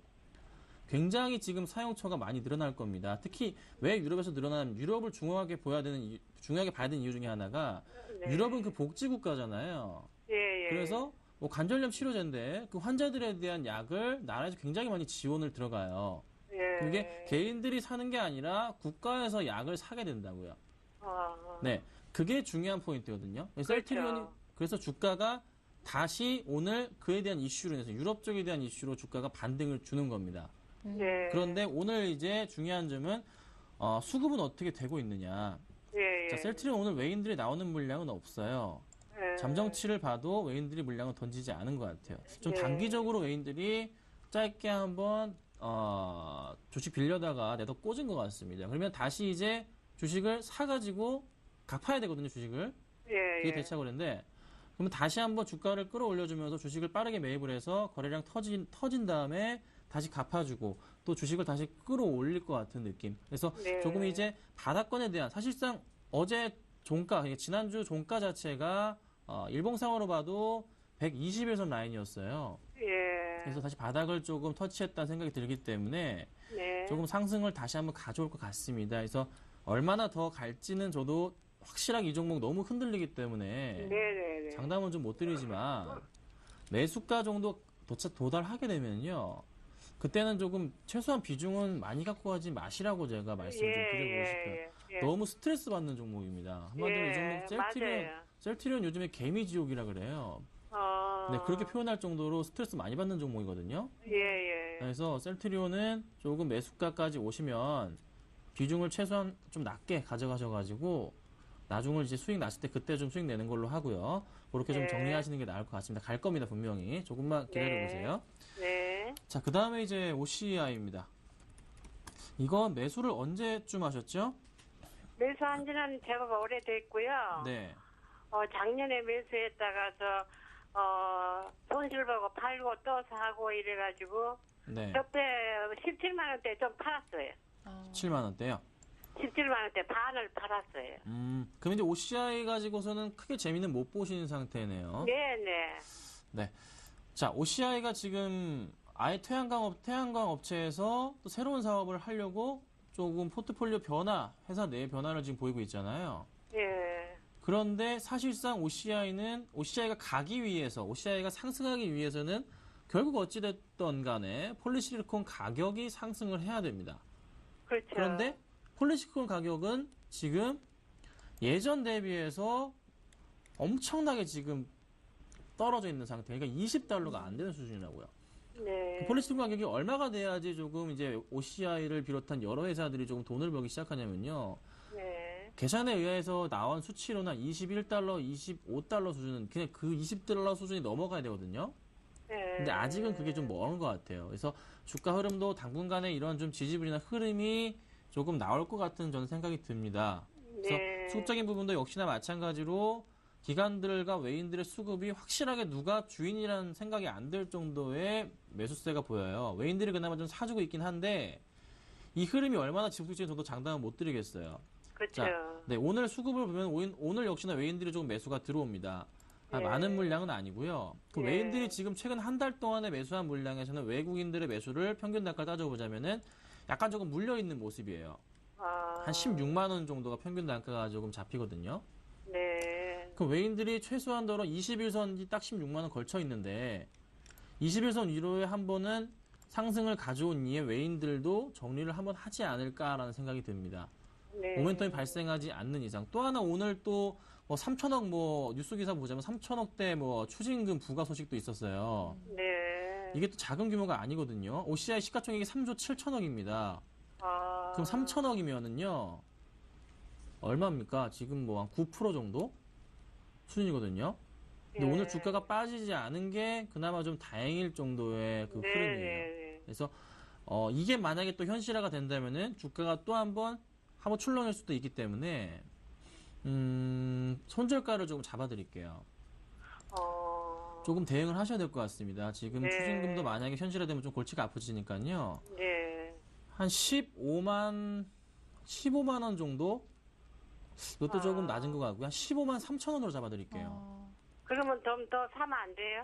굉장히 지금 사용처가 많이 늘어날 겁니다. 특히 왜 유럽에서 늘어나면 유럽을 중요하게 봐야 되는 이유 중에 하나가 네. 유럽은 그 복지 국가잖아요. 예. 그래서 뭐 관절염 치료제인데 그 환자들에 대한 약을 나라에서 굉장히 많이 지원을 들어가요. 예. 그게 개인들이 사는 게 아니라 국가에서 약을 사게 된다고요. 네, 그게 중요한 포인트거든요. 셀트리온이 그래서 주가가 다시 오늘 그에 대한 이슈로 인해서 유럽 쪽에 대한 이슈로 주가가 반등을 주는 겁니다. 네. 그런데 오늘 이제 중요한 점은 수급은 어떻게 되고 있느냐. 예. 자, 셀트리온 오늘 외인들이 나오는 물량은 없어요. 예. 잠정치를 봐도 외인들이 물량을 던지지 않은 것 같아요. 좀 네. 단기적으로 외인들이 짧게 한번 주식 빌려다가 내다 꽂은 것 같습니다. 그러면 다시 이제 주식을 사가지고 갚아야 되거든요, 주식을. 예. 그게 대차거래인데 그러면 다시 한번 주가를 끌어올려주면서 주식을 빠르게 매입을 해서 거래량 터진 다음에 다시 갚아주고 또 주식을 다시 끌어올릴 것 같은 느낌. 그래서 네. 조금 이제 바닥권에 대한 사실상 어제 종가, 지난주 종가 자체가 일봉상으로 봐도 121선 라인이었어요. 예. 그래서 다시 바닥을 조금 터치했다는 생각이 들기 때문에 네. 조금 상승을 다시 한번 가져올 것 같습니다. 그래서 얼마나 더 갈지는 저도 확실하게 이 종목 너무 흔들리기 때문에 네네네. 장담은 좀 못 드리지만 매수가 정도 도달하게 되면요. 그때는 조금 최소한 비중은 많이 갖고 가지 마시라고 제가 말씀을 좀 드리고 싶어요. 예. 너무 스트레스 받는 종목입니다. 한마디로 이 종목 맞아요. 셀트리온 요즘에 개미지옥이라 그래요. 네, 그렇게 표현할 정도로 스트레스 많이 받는 종목이거든요. 예. 그래서 셀트리온은 조금 매수가까지 오시면 비중을 최소한 좀 낮게 가져가셔가지고 나중을 이제 수익 났을 때 그때 좀 수익 내는 걸로 하고요. 그렇게 좀 네. 정리하시는 게 나을 것 같습니다. 갈 겁니다, 분명히. 조금만 기다려보세요. 네. 자, 그 다음에 이제 OCI입니다. 이건 매수를 언제쯤 하셨죠? 매수한 지는 제법 오래됐고요. 네. 작년에 매수했다가서 손실 보고 팔고 또 사고 이래가지고 네. 그때 17만 원대 좀 팔았어요. 7만 원대요. 17만 원대 반을 팔았어요. 그럼 이제 OCI 가지고서는 크게 재미는 못 보시는 상태네요. 네네. 자, OCI가 지금 아예 태양광 업체에서 또 새로운 사업을 하려고 조금 포트폴리오 변화, 회사 내 변화를 지금 보이고 있잖아요. 예. 그런데 사실상 OCI가 가기 위해서, OCI가 상승하기 위해서는 결국 어찌됐던 간에 폴리실리콘 가격이 상승을 해야 됩니다. 그렇죠. 그런데 폴리실리콘 가격은 지금 예전 대비해서 엄청나게 지금 떨어져 있는 상태. 그러니까 $20가 안 되는 수준이라고요. 네. 폴리실리콘 가격이 얼마가 돼야지 조금 이제 OCI를 비롯한 여러 회사들이 조금 돈을 벌기 시작하냐면요. 네. 계산에 의해서 나온 수치로는 $21, $25 수준은 그냥 그 $20 수준이 넘어가야 되거든요. 네. 근데 아직은 그게 좀 먼 것 같아요. 그래서 주가 흐름도 당분간에 이런 좀 지지부진한 흐름이 조금 나올 것 같은 저는 생각이 듭니다. 그래서 네. 수급적인 부분도 역시나 마찬가지로 기관들과 외인들의 수급이 확실하게 누가 주인이라는 생각이 안 들 정도의 매수세가 보여요. 외인들이 그나마 좀 사주고 있긴 한데 이 흐름이 얼마나 지속될지 저도 장담은 못 드리겠어요. 그렇죠. 네, 오늘 수급을 보면 오늘 역시나 외인들이 조금 매수가 들어옵니다. 네. 많은 물량은 아니고요. 그 네. 외인들이 지금 최근 한 달 동안에 매수한 물량에서는 외국인들의 매수를 평균 단가 따져보자면은 약간 조금 물려있는 모습이에요. 한 16만 원 정도가 평균 단가가 조금 잡히거든요. 네. 그 외인들이 최소한도로 21선이 딱 16만 원 걸쳐 있는데 21선 위로에 한 번은 상승을 가져온 이에 외인들도 정리를 한번 하지 않을까라는 생각이 듭니다. 네. 모멘텀이 발생하지 않는 이상. 또 하나 오늘 또 3천억 뉴스 기사 보자면 3천억대 추징금 부과 소식도 있었어요. 네. 이게 또 작은 규모가 아니거든요. OCI 시가총액이 3조 7천억입니다. 그럼 3천억이면은요 얼마입니까? 지금 한 9% 정도 수준이거든요. 근데 네. 오늘 주가가 빠지지 않은 게 그나마 좀 다행일 정도의 그 흐름이에요. 네. 그래서 이게 만약에 또 현실화가 된다면은 주가가 또 한번 출렁일 수도 있기 때문에 손절가를 조금 잡아드릴게요. 조금 대응을 하셔야 될 것 같습니다. 지금 네. 추징금도 만약에 현실화되면 좀 골치가 아프지니까요. 네. 한 15만 원 정도? 이것도 조금 낮은 것 같고요. 한 15만 3천 원으로 잡아드릴게요. 그러면 좀 더 사면 안 돼요?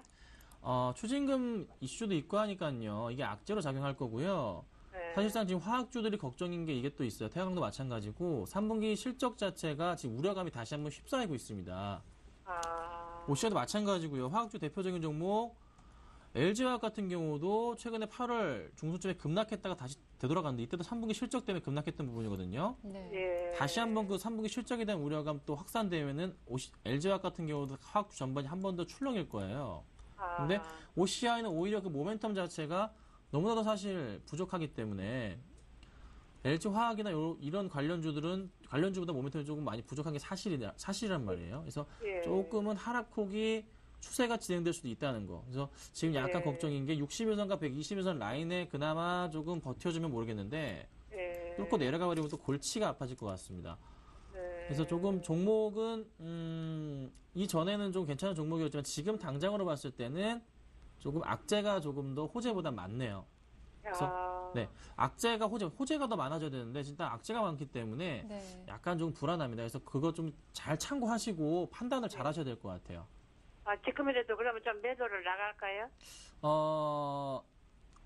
추징금 이슈도 있고 하니까요. 이게 악재로 작용할 거고요. 네. 사실상 지금 화학주들이 걱정인 게 이게 또 있어요. 태양광도 마찬가지고 3분기 실적 자체가 지금 우려감이 다시 한번 휩싸이고 있습니다. OCI도 마찬가지고요. 화학주 대표적인 종목 LG화학 같은 경우도 최근에 8월 중순쯤에 급락했다가 다시 되돌아갔는데 이때도 3분기 실적 때문에 급락했던 부분이거든요. 네. 예. 다시 한번 그 3분기 실적에 대한 우려감 또 확산되면은 LG화학 같은 경우도 화학주 전반이 한 번 더 출렁일 거예요. 근데 OCI는 오히려 그 모멘텀 자체가 너무나도 사실 부족하기 때문에 LG화학이나 이런 관련주보다 모멘텀이 조금 많이 부족한 게 사실이란 말이에요. 그래서 예. 조금은 하락폭이 추세가 진행될 수도 있다는 거. 그래서 지금 약간 걱정인 게 61선과 120선 라인에 그나마 조금 버텨주면 모르겠는데 예. 뚫고 내려가 버리면 또 골치가 아파질 것 같습니다. 네. 그래서 조금 종목은 이전에는 좀 괜찮은 종목이었지만 지금 당장으로 봤을 때는 조금 악재가 조금 더 호재보다 많네요. 그래서 네, 악재가 호재가 더 많아져야 되는데 일단 악재가 많기 때문에 네. 약간 좀 불안합니다. 그래서 그거 좀 잘 참고하시고 판단을 잘 하셔야 될 것 같아요. 지금이라도 그러면 좀 매도를 나갈까요?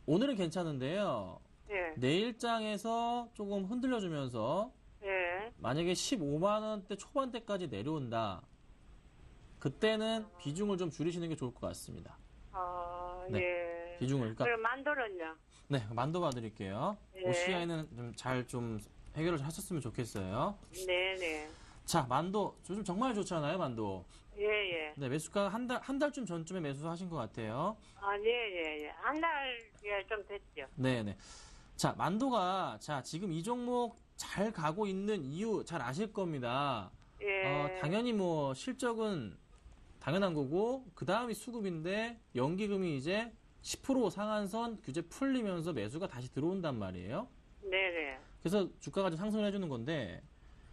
오늘은 괜찮은데요. 예. 내일장에서 조금 흔들려주면서 예. 만약에 15만 원대 초반대까지 내려온다. 그때는 비중을 좀 줄이시는 게 좋을 것 같습니다. 네. 예. 비중을. 그러니까 그럼 만도는요? 네, 만도 봐드릴게요. 예. OCI는 좀 잘 좀 해결을 하셨으면 좋겠어요. 네네. 자, 만도 요즘 정말 좋잖아요, 만도. 예예. 네, 매수가 한 달쯤 전쯤에 매수하신 것 같아요. 아, 예예예. 한 달 좀 됐죠. 네. 자, 만도가 지금 이 종목 잘 가고 있는 이유 잘 아실 겁니다. 예. 당연히 뭐 실적은 당연한 거고 그 다음이 수급인데 연기금이 이제 10% 상한선 규제 풀리면서 매수가 다시 들어온단 말이에요. 네네. 그래서 주가가 좀 상승을 해주는 건데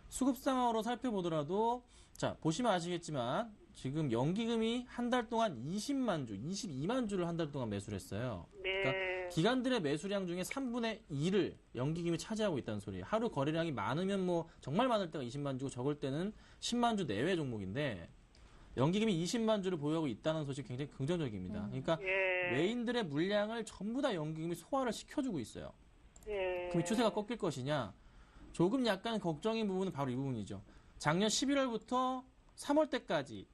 수급 상황으로 살펴보더라도 자 보시면 아시겠지만 지금 연기금이 한 달 동안 20만 주, 22만 주를 한 달 동안 매수를 했어요. 네. 그러니까 기관들의 매수량 중에 3분의 2를 연기금이 차지하고 있다는 소리예요. 하루 거래량이 많으면 뭐 정말 많을 때가 20만 주고 적을 때는 10만 주 내외 종목인데 연기금이 20만 주를 보유하고 있다는 소식이 굉장히 긍정적입니다. 그러니까 예. 외인들의 물량을 전부 다 연기금이 소화를 시켜주고 있어요. 예. 그럼 이 추세가 꺾일 것이냐? 조금 약간 걱정인 부분은 바로 이 부분이죠. 작년 11월부터 3월 때까지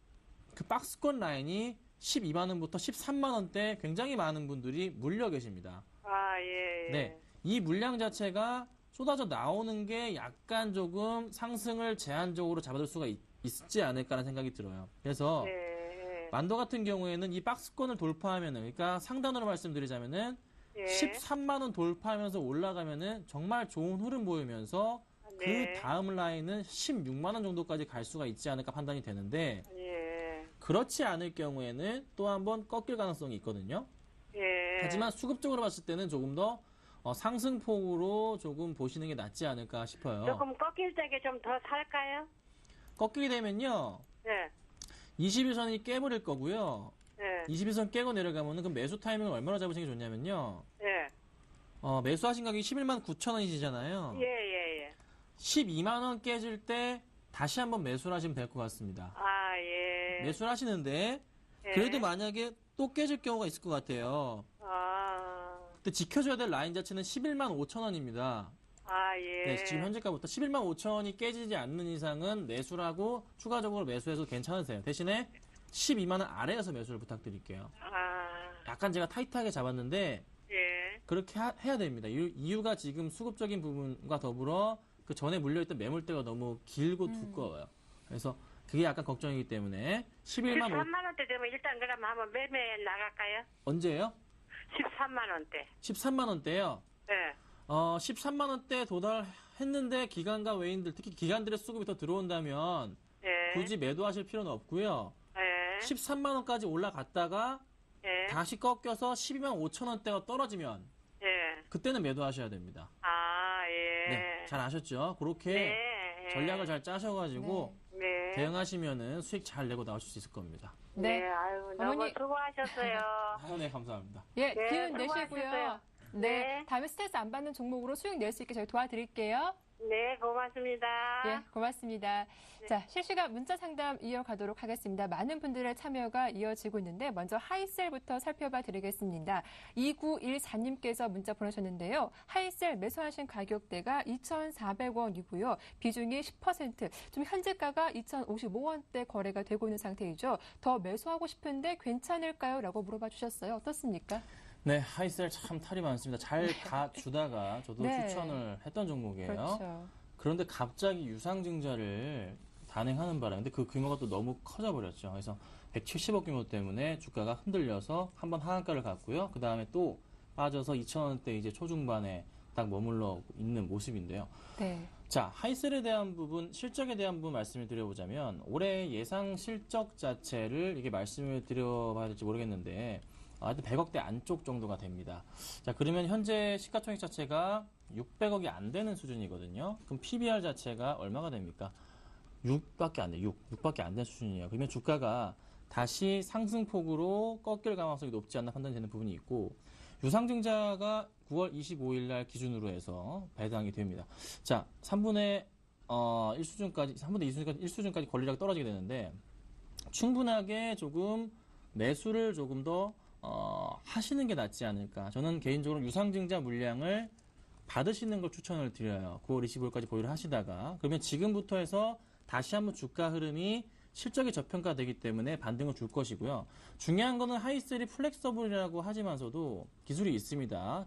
그 박스권 라인이 12만 원부터 13만 원대 굉장히 많은 분들이 물려 계십니다. 아, 예. 네, 이 물량 자체가 쏟아져 나오는 게 약간 조금 상승을 제한적으로 잡아둘 수가 있지 않을까라는 생각이 들어요. 그래서 예. 만도 같은 경우에는 이 박스권을 돌파하면은, 그러니까 상단으로 말씀드리자면은 예. 13만 원 돌파하면서 올라가면은 정말 좋은 흐름 보이면서 네. 그 다음 라인은 16만 원 정도까지 갈 수가 있지 않을까 판단이 되는데 예. 그렇지 않을 경우에는 또 한번 꺾일 가능성이 있거든요. 예. 하지만 수급적으로 봤을 때는 조금 더 상승폭으로 조금 보시는 게 낫지 않을까 싶어요. 조금 꺾일 때게 좀 더 살까요? 꺾이게 되면요. 예. 21선이 깨버릴 거고요. 예. 21선 깨고 내려가면은 그 매수 타이밍을 얼마나 잡으시는 게 좋냐면요. 예. 매수하신 가격이 11만 9천 원이시잖아요. 예. 12만 원 깨질 때 다시 한번 매수를 하시면 될 것 같습니다. 아, 예. 매수를 하시는데 예. 그래도 만약에 또 깨질 경우가 있을 것 같아요. 아. 근데 지켜줘야 될 라인 자체는 11만 5천 원입니다. 아, 예. 네, 지금 현재가부터 11만 5천 원이 깨지지 않는 이상은 매수를 하고 추가적으로 매수해서 괜찮으세요. 대신에 12만 원 아래에서 매수를 부탁드릴게요. 아. 약간 제가 타이트하게 잡았는데 예. 그렇게 해야 됩니다. 이유가 지금 수급적인 부분과 더불어 그 전에 물려있던 매물대가 너무 길고 두꺼워요. 그래서 그게 약간 걱정이기 때문에 11만 5... 13만 원대 되면 일단 그러면 한번 매매 나갈까요? 언제예요? 13만 원대. 13만 원대요. 예. 13만 원대 도달했는데 기관과 외인들, 특히 기관들의 수급이 더 들어온다면 예. 굳이 매도하실 필요는 없고요. 예. 13만 원까지 올라갔다가 예. 다시 꺾여서 12만 5천 원대가 떨어지면 예. 그때는 매도하셔야 됩니다. 아, 예. 네, 잘 아셨죠? 그렇게 네. 전략을 잘 짜셔가지고 네. 대응하시면은 수익 잘 내고 나오실 수 있을 겁니다. 네. 네. 아유, 너무 어머니. 수고하셨어요. 네, 감사합니다. 예, 네, 기운 내시고요. 수고하셨어요. 네. 네. 다음에 스트레스 안 받는 종목으로 수익 낼 수 있게 저희 도와드릴게요. 네, 고맙습니다. 예, 고맙습니다. 자, 실시간 문자 상담 이어가도록 하겠습니다. 많은 분들의 참여가 이어지고 있는데 먼저 하이셀부터 살펴봐 드리겠습니다. 2914님께서 문자 보내셨는데요. 하이셀 매수하신 가격대가 2,400원이고요. 비중이 10%, 좀 현재가가 2,055원대 거래가 되고 있는 상태이죠. 더 매수하고 싶은데 괜찮을까요? 라고 물어봐 주셨어요. 어떻습니까? 네, 하이셀 참 탈이 많습니다. 잘 가주다가 저도 네. 추천을 했던 종목이에요. 그렇죠. 그런데 갑자기 유상증자를 단행하는 바람에 근데 그 규모가 또 너무 커져버렸죠. 그래서 170억 규모 때문에 주가가 흔들려서 한번 하한가를 갔고요. 그 다음에 또 빠져서 2,000원대 이제 초중반에 딱 머물러 있는 모습인데요. 네. 자, 하이셀에 대한 부분, 실적에 대한 부분 말씀을 드려보자면 올해 예상 실적 자체를 이게 말씀을 드려봐야 될지 모르겠는데 하여튼 100억대 안쪽 정도가 됩니다. 자, 그러면 현재 시가총액 자체가 600억이 안 되는 수준이거든요. 그럼 PBR 자체가 얼마가 됩니까? 6밖에 안 돼요. 6밖에 안 되는 수준이에요. 그러면 주가가 다시 상승폭으로 꺾일 가능성이 높지 않나 판단이 되는 부분이 있고 유상증자가 9월 25일 날 기준으로 해서 배당이 됩니다. 자, 3분의 1수준까지, 3분의 2수준까지 1수준까지 권리력이 떨어지게 되는데 충분하게 조금 매수를 조금 더 하시는 게 낫지 않을까. 저는 개인적으로 유상증자 물량을 받으시는 걸 추천을 드려요. 9월 25일까지 보유를 하시다가 그러면 지금부터 해서 다시 한번 주가 흐름이 실적이 저평가되기 때문에 반등을 줄 것이고요. 중요한 거는 하이셀이 플렉서블이라고 하지만서도 기술이 있습니다.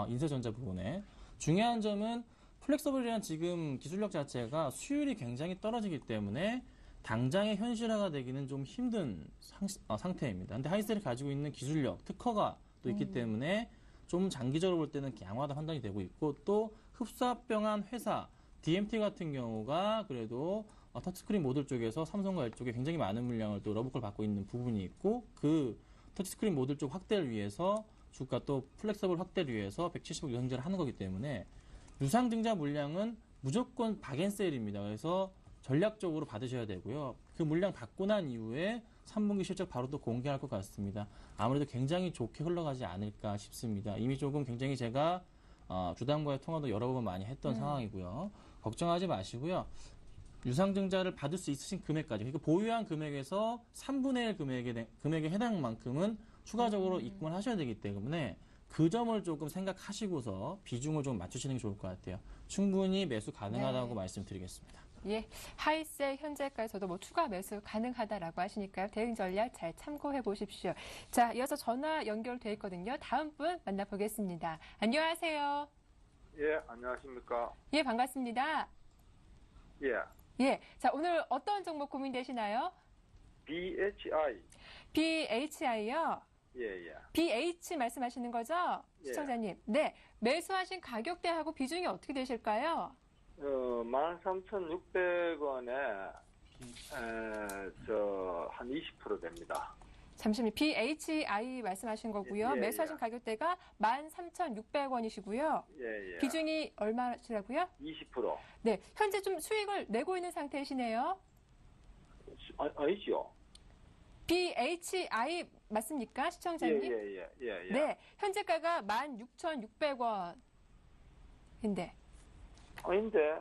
인쇄전자 부분에. 중요한 점은 플렉서블이라는 지금 기술력 자체가 수율이 굉장히 떨어지기 때문에 당장의 현실화가 되기는 좀 힘든 상태입니다. 근데 하이셀이 가지고 있는 기술력, 특허가 또 있기 때문에 좀 장기적으로 볼 때는 양호하다 판단이 되고 있고, 또 흡사병한 회사 DMT 같은 경우가 그래도 터치스크린 모듈 쪽에서 삼성과 이쪽에 굉장히 많은 물량을 또 러브콜 받고 있는 부분이 있고, 그 터치스크린 모듈 쪽 확대를 위해서 주가 또 플렉서블 확대를 위해서 170억 유상증자를 하는 거기 때문에 유상증자 물량은 무조건 박앤셀입니다. 그래서 전략적으로 받으셔야 되고요. 그 물량 받고 난 이후에 3분기 실적 바로 또 공개할 것 같습니다. 아무래도 굉장히 좋게 흘러가지 않을까 싶습니다. 이미 조금 굉장히 제가 주담과의 통화도 여러 번 많이 했던 상황이고요. 걱정하지 마시고요. 유상증자를 받을 수 있으신 금액까지, 그러니까 보유한 금액에서 3분의 1 금액에 해당만큼은 추가적으로 입금을 하셔야 되기 때문에 그 점을 조금 생각하시고서 비중을 좀 맞추시는 게 좋을 것 같아요. 충분히 매수 가능하다고 네. 말씀드리겠습니다. 예, 하이셀 현재까지도 뭐 추가 매수 가능하다라고 하시니까요. 대응 전략 잘 참고해 보십시오. 자, 이어서 전화 연결돼 있거든요. 다음 분 만나보겠습니다. 안녕하세요. 예, 안녕하십니까. 예, 반갑습니다. 예, 예, 자, 오늘 어떤 종목 고민되시나요? BHI. BHI요. 예, 예. BH 말씀하시는 거죠? 예. 시청자님. 네, 매수하신 가격대하고 비중이 어떻게 되실까요? 13,600원에, 한 20% 됩니다. 잠시만요. BHI 말씀하신 거고요. 예, 매수하신 예. 가격대가 13,600원이시고요. 예, 예. 비중이 얼마시라고요? 20%. 네, 현재 좀 수익을 내고 있는 상태이시네요. 아니죠? BHI 맞습니까, 예, 시청자님? 예, 예, 예, 예. 네, 현재가가 16,600원인데. 아닌데,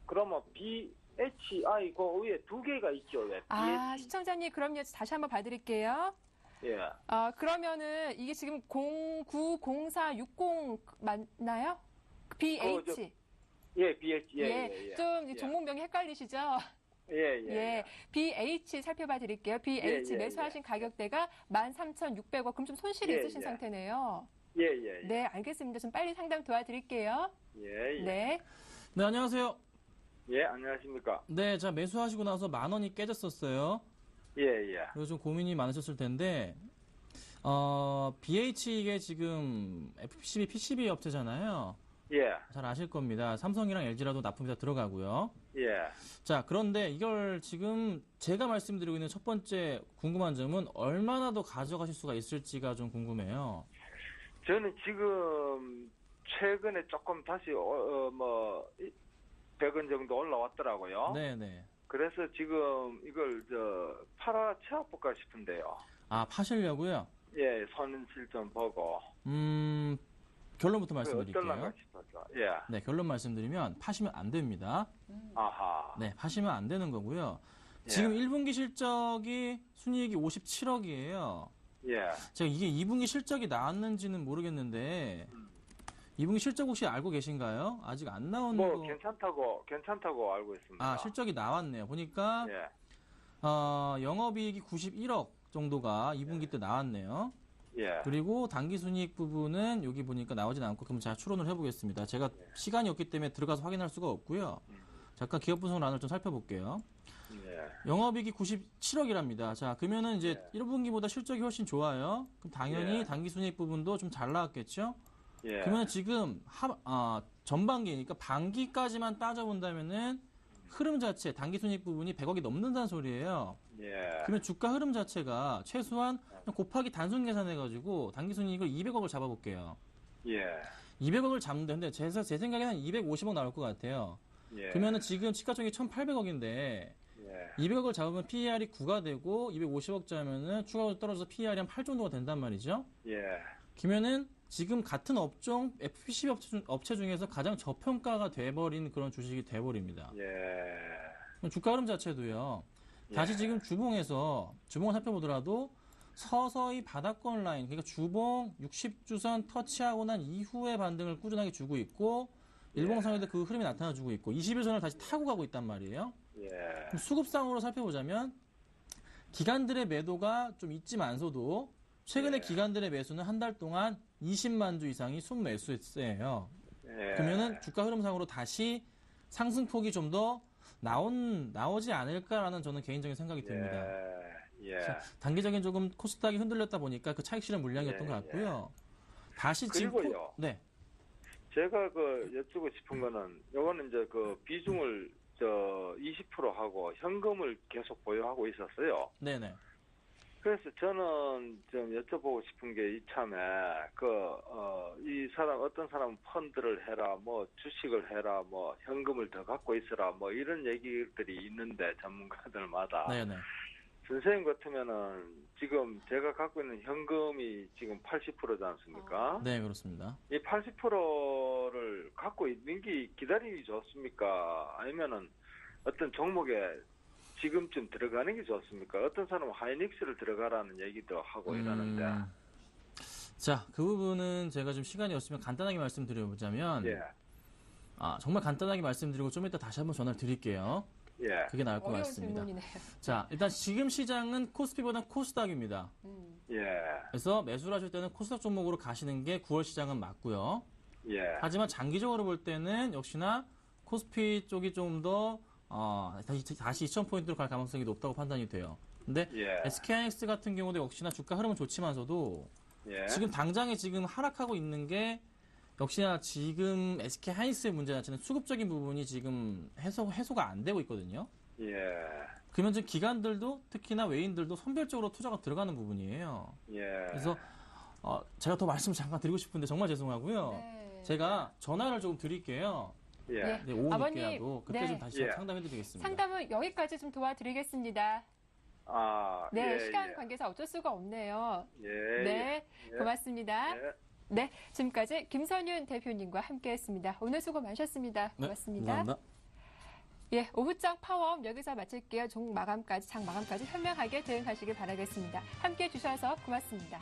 그러면 BHI 그 위에 두 개가 있죠, 왜? 아, BH. 시청자님, 그럼요. 다시 한번 봐드릴게요. 예. 그러면은 이게 지금 090460 맞나요? BH. 예, BH. 예, 예, 예. 좀 예. 종목명이 헷갈리시죠? 예, 예. 예, BH 살펴봐 드릴게요. BH 예, 예, 매수하신 가격대가 13,600원. 그럼 좀 손실이 예, 있으신 예. 상태네요. 예, 예, 예. 네, 알겠습니다. 좀 빨리 상담 도와드릴게요. 예, 예. 네. 네, 안녕하세요. 예, 안녕하십니까. 네, 자, 매수하시고 나서 10,000원이 깨졌었어요. 예, 예. 그래서 좀 고민이 많으셨을 텐데, BH 이게 지금 FPCB, PCB 업체잖아요. 예, 잘 아실 겁니다. 삼성이랑 LG라도 납품이 다 들어가고요. 예. 자, 그런데 이걸 지금 제가 말씀드리고 있는 첫 번째 궁금한 점은 얼마나 더 가져가실 수가 있을지가 좀 궁금해요. 저는 지금 최근에 조금 다시 100원 정도 올라왔더라고요. 네네. 그래서 지금 이걸 팔아 채워볼까 싶은데요. 아, 파시려고요? 예, 손실 좀 보고. 결론부터 어떨란가 말씀드릴게요. 싶어서. 예. 네, 결론 말씀드리면 파시면 안 됩니다. 아하. 네, 파시면 안 되는 거고요. 예. 지금 1분기 실적이 순이익이 57억이에요. 예. 제가 이게 2분기 실적이 나왔는지는 모르겠는데 2분기 실적 혹시 알고 계신가요? 아직 안 나온 거. 괜찮다고 알고 있습니다. 아, 실적이 나왔네요. 보니까 예. 영업이익이 91억 정도가 2분기 때 나왔네요. 예. 그리고 당기순이익 부분은 여기 보니까 나오진 않고 그럼 제가 추론을 해보겠습니다. 제가 시간이 없기 때문에 들어가서 확인할 수가 없고요. 잠깐 기업 분석란을 좀 살펴볼게요. 예. 영업이익이 97억이랍니다. 자, 그러면은 이제 1분기보다 실적이 훨씬 좋아요. 그럼 당연히 예. 당기순이익 부분도 좀 잘 나왔겠죠? 예. 그러면 지금 전반기니까 반기까지만 따져본다면은 흐름 자체, 당기순이익 부분이 100억이 넘는다는 소리예요. 예. 그러면 주가 흐름 자체가 최소한 곱하기 단순 계산해가지고 당기순이익을 200억을 잡아볼게요. 예. 200억을 잡는데 제 생각에는 250억 나올 것 같아요. 예. 그러면은 지금 시가총액이 1,800억인데 예. 200억을 잡으면 PER이 9가 되고 250억 잡으면은 추가로 떨어져서 PER이 한 8 정도가 된단 말이죠. 예. 그러면은 지금 같은 업종 FPCB 업체 중에서 가장 저평가가 돼버린 그런 주식이 돼버립니다. 예. 주가 흐름 자체도요. 다시 지금 주봉을 살펴보더라도 서서히 바닥권 라인, 그러니까 주봉 60주선 터치하고 난 이후의 반등을 꾸준하게 주고 있고 일봉상에도 그 흐름이 나타나주고 있고 21선을 다시 타고 가고 있단 말이에요. 예. 그럼 수급상으로 살펴보자면 기관들의 매도가 좀 있지만서도 최근에 예. 기관들의 매수는 한 달 동안 20만 주 이상이 순매수세예요. 예. 그러면은 주가 흐름상으로 다시 상승폭이 좀 더 나오지 않을까라는 저는 개인적인 생각이 듭니다. 예. 그래서 단기적인 조금 코스닥이 흔들렸다 보니까 그 차익 실현 물량이었던 예, 것 같고요. 다시 지금 그리고요. 네. 제가 여쭈고 싶은 거는 요거는 이제 비중을 20% 하고 현금을 계속 보유하고 있었어요. 네네. 그래서 저는 좀 여쭤보고 싶은 게 이참에 이 사람 어떤 사람은 펀드를 해라, 뭐 주식을 해라, 뭐 현금을 더 갖고 있으라, 뭐 이런 얘기들이 있는데 전문가들마다 네네. 선생님 같으면은 지금 제가 갖고 있는 현금이 지금 80%지 않습니까? 네, 그렇습니다. 이 80%를 갖고 있는 게 기다리기 좋습니까? 아니면은 어떤 종목에 지금쯤 들어가는 게 좋습니까? 어떤 사람은 하이닉스를 들어가라는 얘기도 하고 이러는데. 자, 그 부분은 제가 좀 시간이 없으면 간단하게 말씀드려보자면, 예, 정말 간단하게 말씀드리고 좀 이따 다시 한번 전화를 드릴게요. 예, 그게 나을 것 어려운 같습니다. 질문이네요. 자, 일단 지금 시장은 코스피보다 코스닥입니다. 예, 그래서 매수를 하실 때는 코스닥 종목으로 가시는 게 9월 시장은 맞고요. 예, 하지만 장기적으로 볼 때는 역시나 코스피 쪽이 좀 더 다시 2,000포인트로 갈 가능성이 높다고 판단이 돼요. 근데 예, SK하이닉스 같은 경우도 역시나 주가 흐름은 좋지만서도 예, 지금 당장에 지금 하락하고 있는 게 역시나 지금 SK하이닉스의 문제 자체는 수급적인 부분이 지금 해소가 안 되고 있거든요. 예, 그러면 지금 기관들도 특히나 외인들도 선별적으로 투자가 들어가는 부분이에요. 예. 그래서 제가 더 말씀 잠깐 드리고 싶은데 정말 죄송하고요. 네. 제가 전화를 조금 드릴게요. 예. 네. 네, 오후 아버님, 늦게라도 그때 네. 좀 다시 예. 상담해드리겠습니다. 상담은 여기까지 좀 도와드리겠습니다. 네, 예, 시간 예. 관계상 어쩔 수가 없네요. 예, 네, 예. 고맙습니다. 예. 네, 지금까지 김선윤 대표님과 함께했습니다. 오늘 수고 많으셨습니다. 네, 고맙습니다. 감사합니다. 예, 오후장 파워업 여기서 마칠게요. 장 마감까지 현명하게 대응하시길 바라겠습니다. 함께해 주셔서 고맙습니다.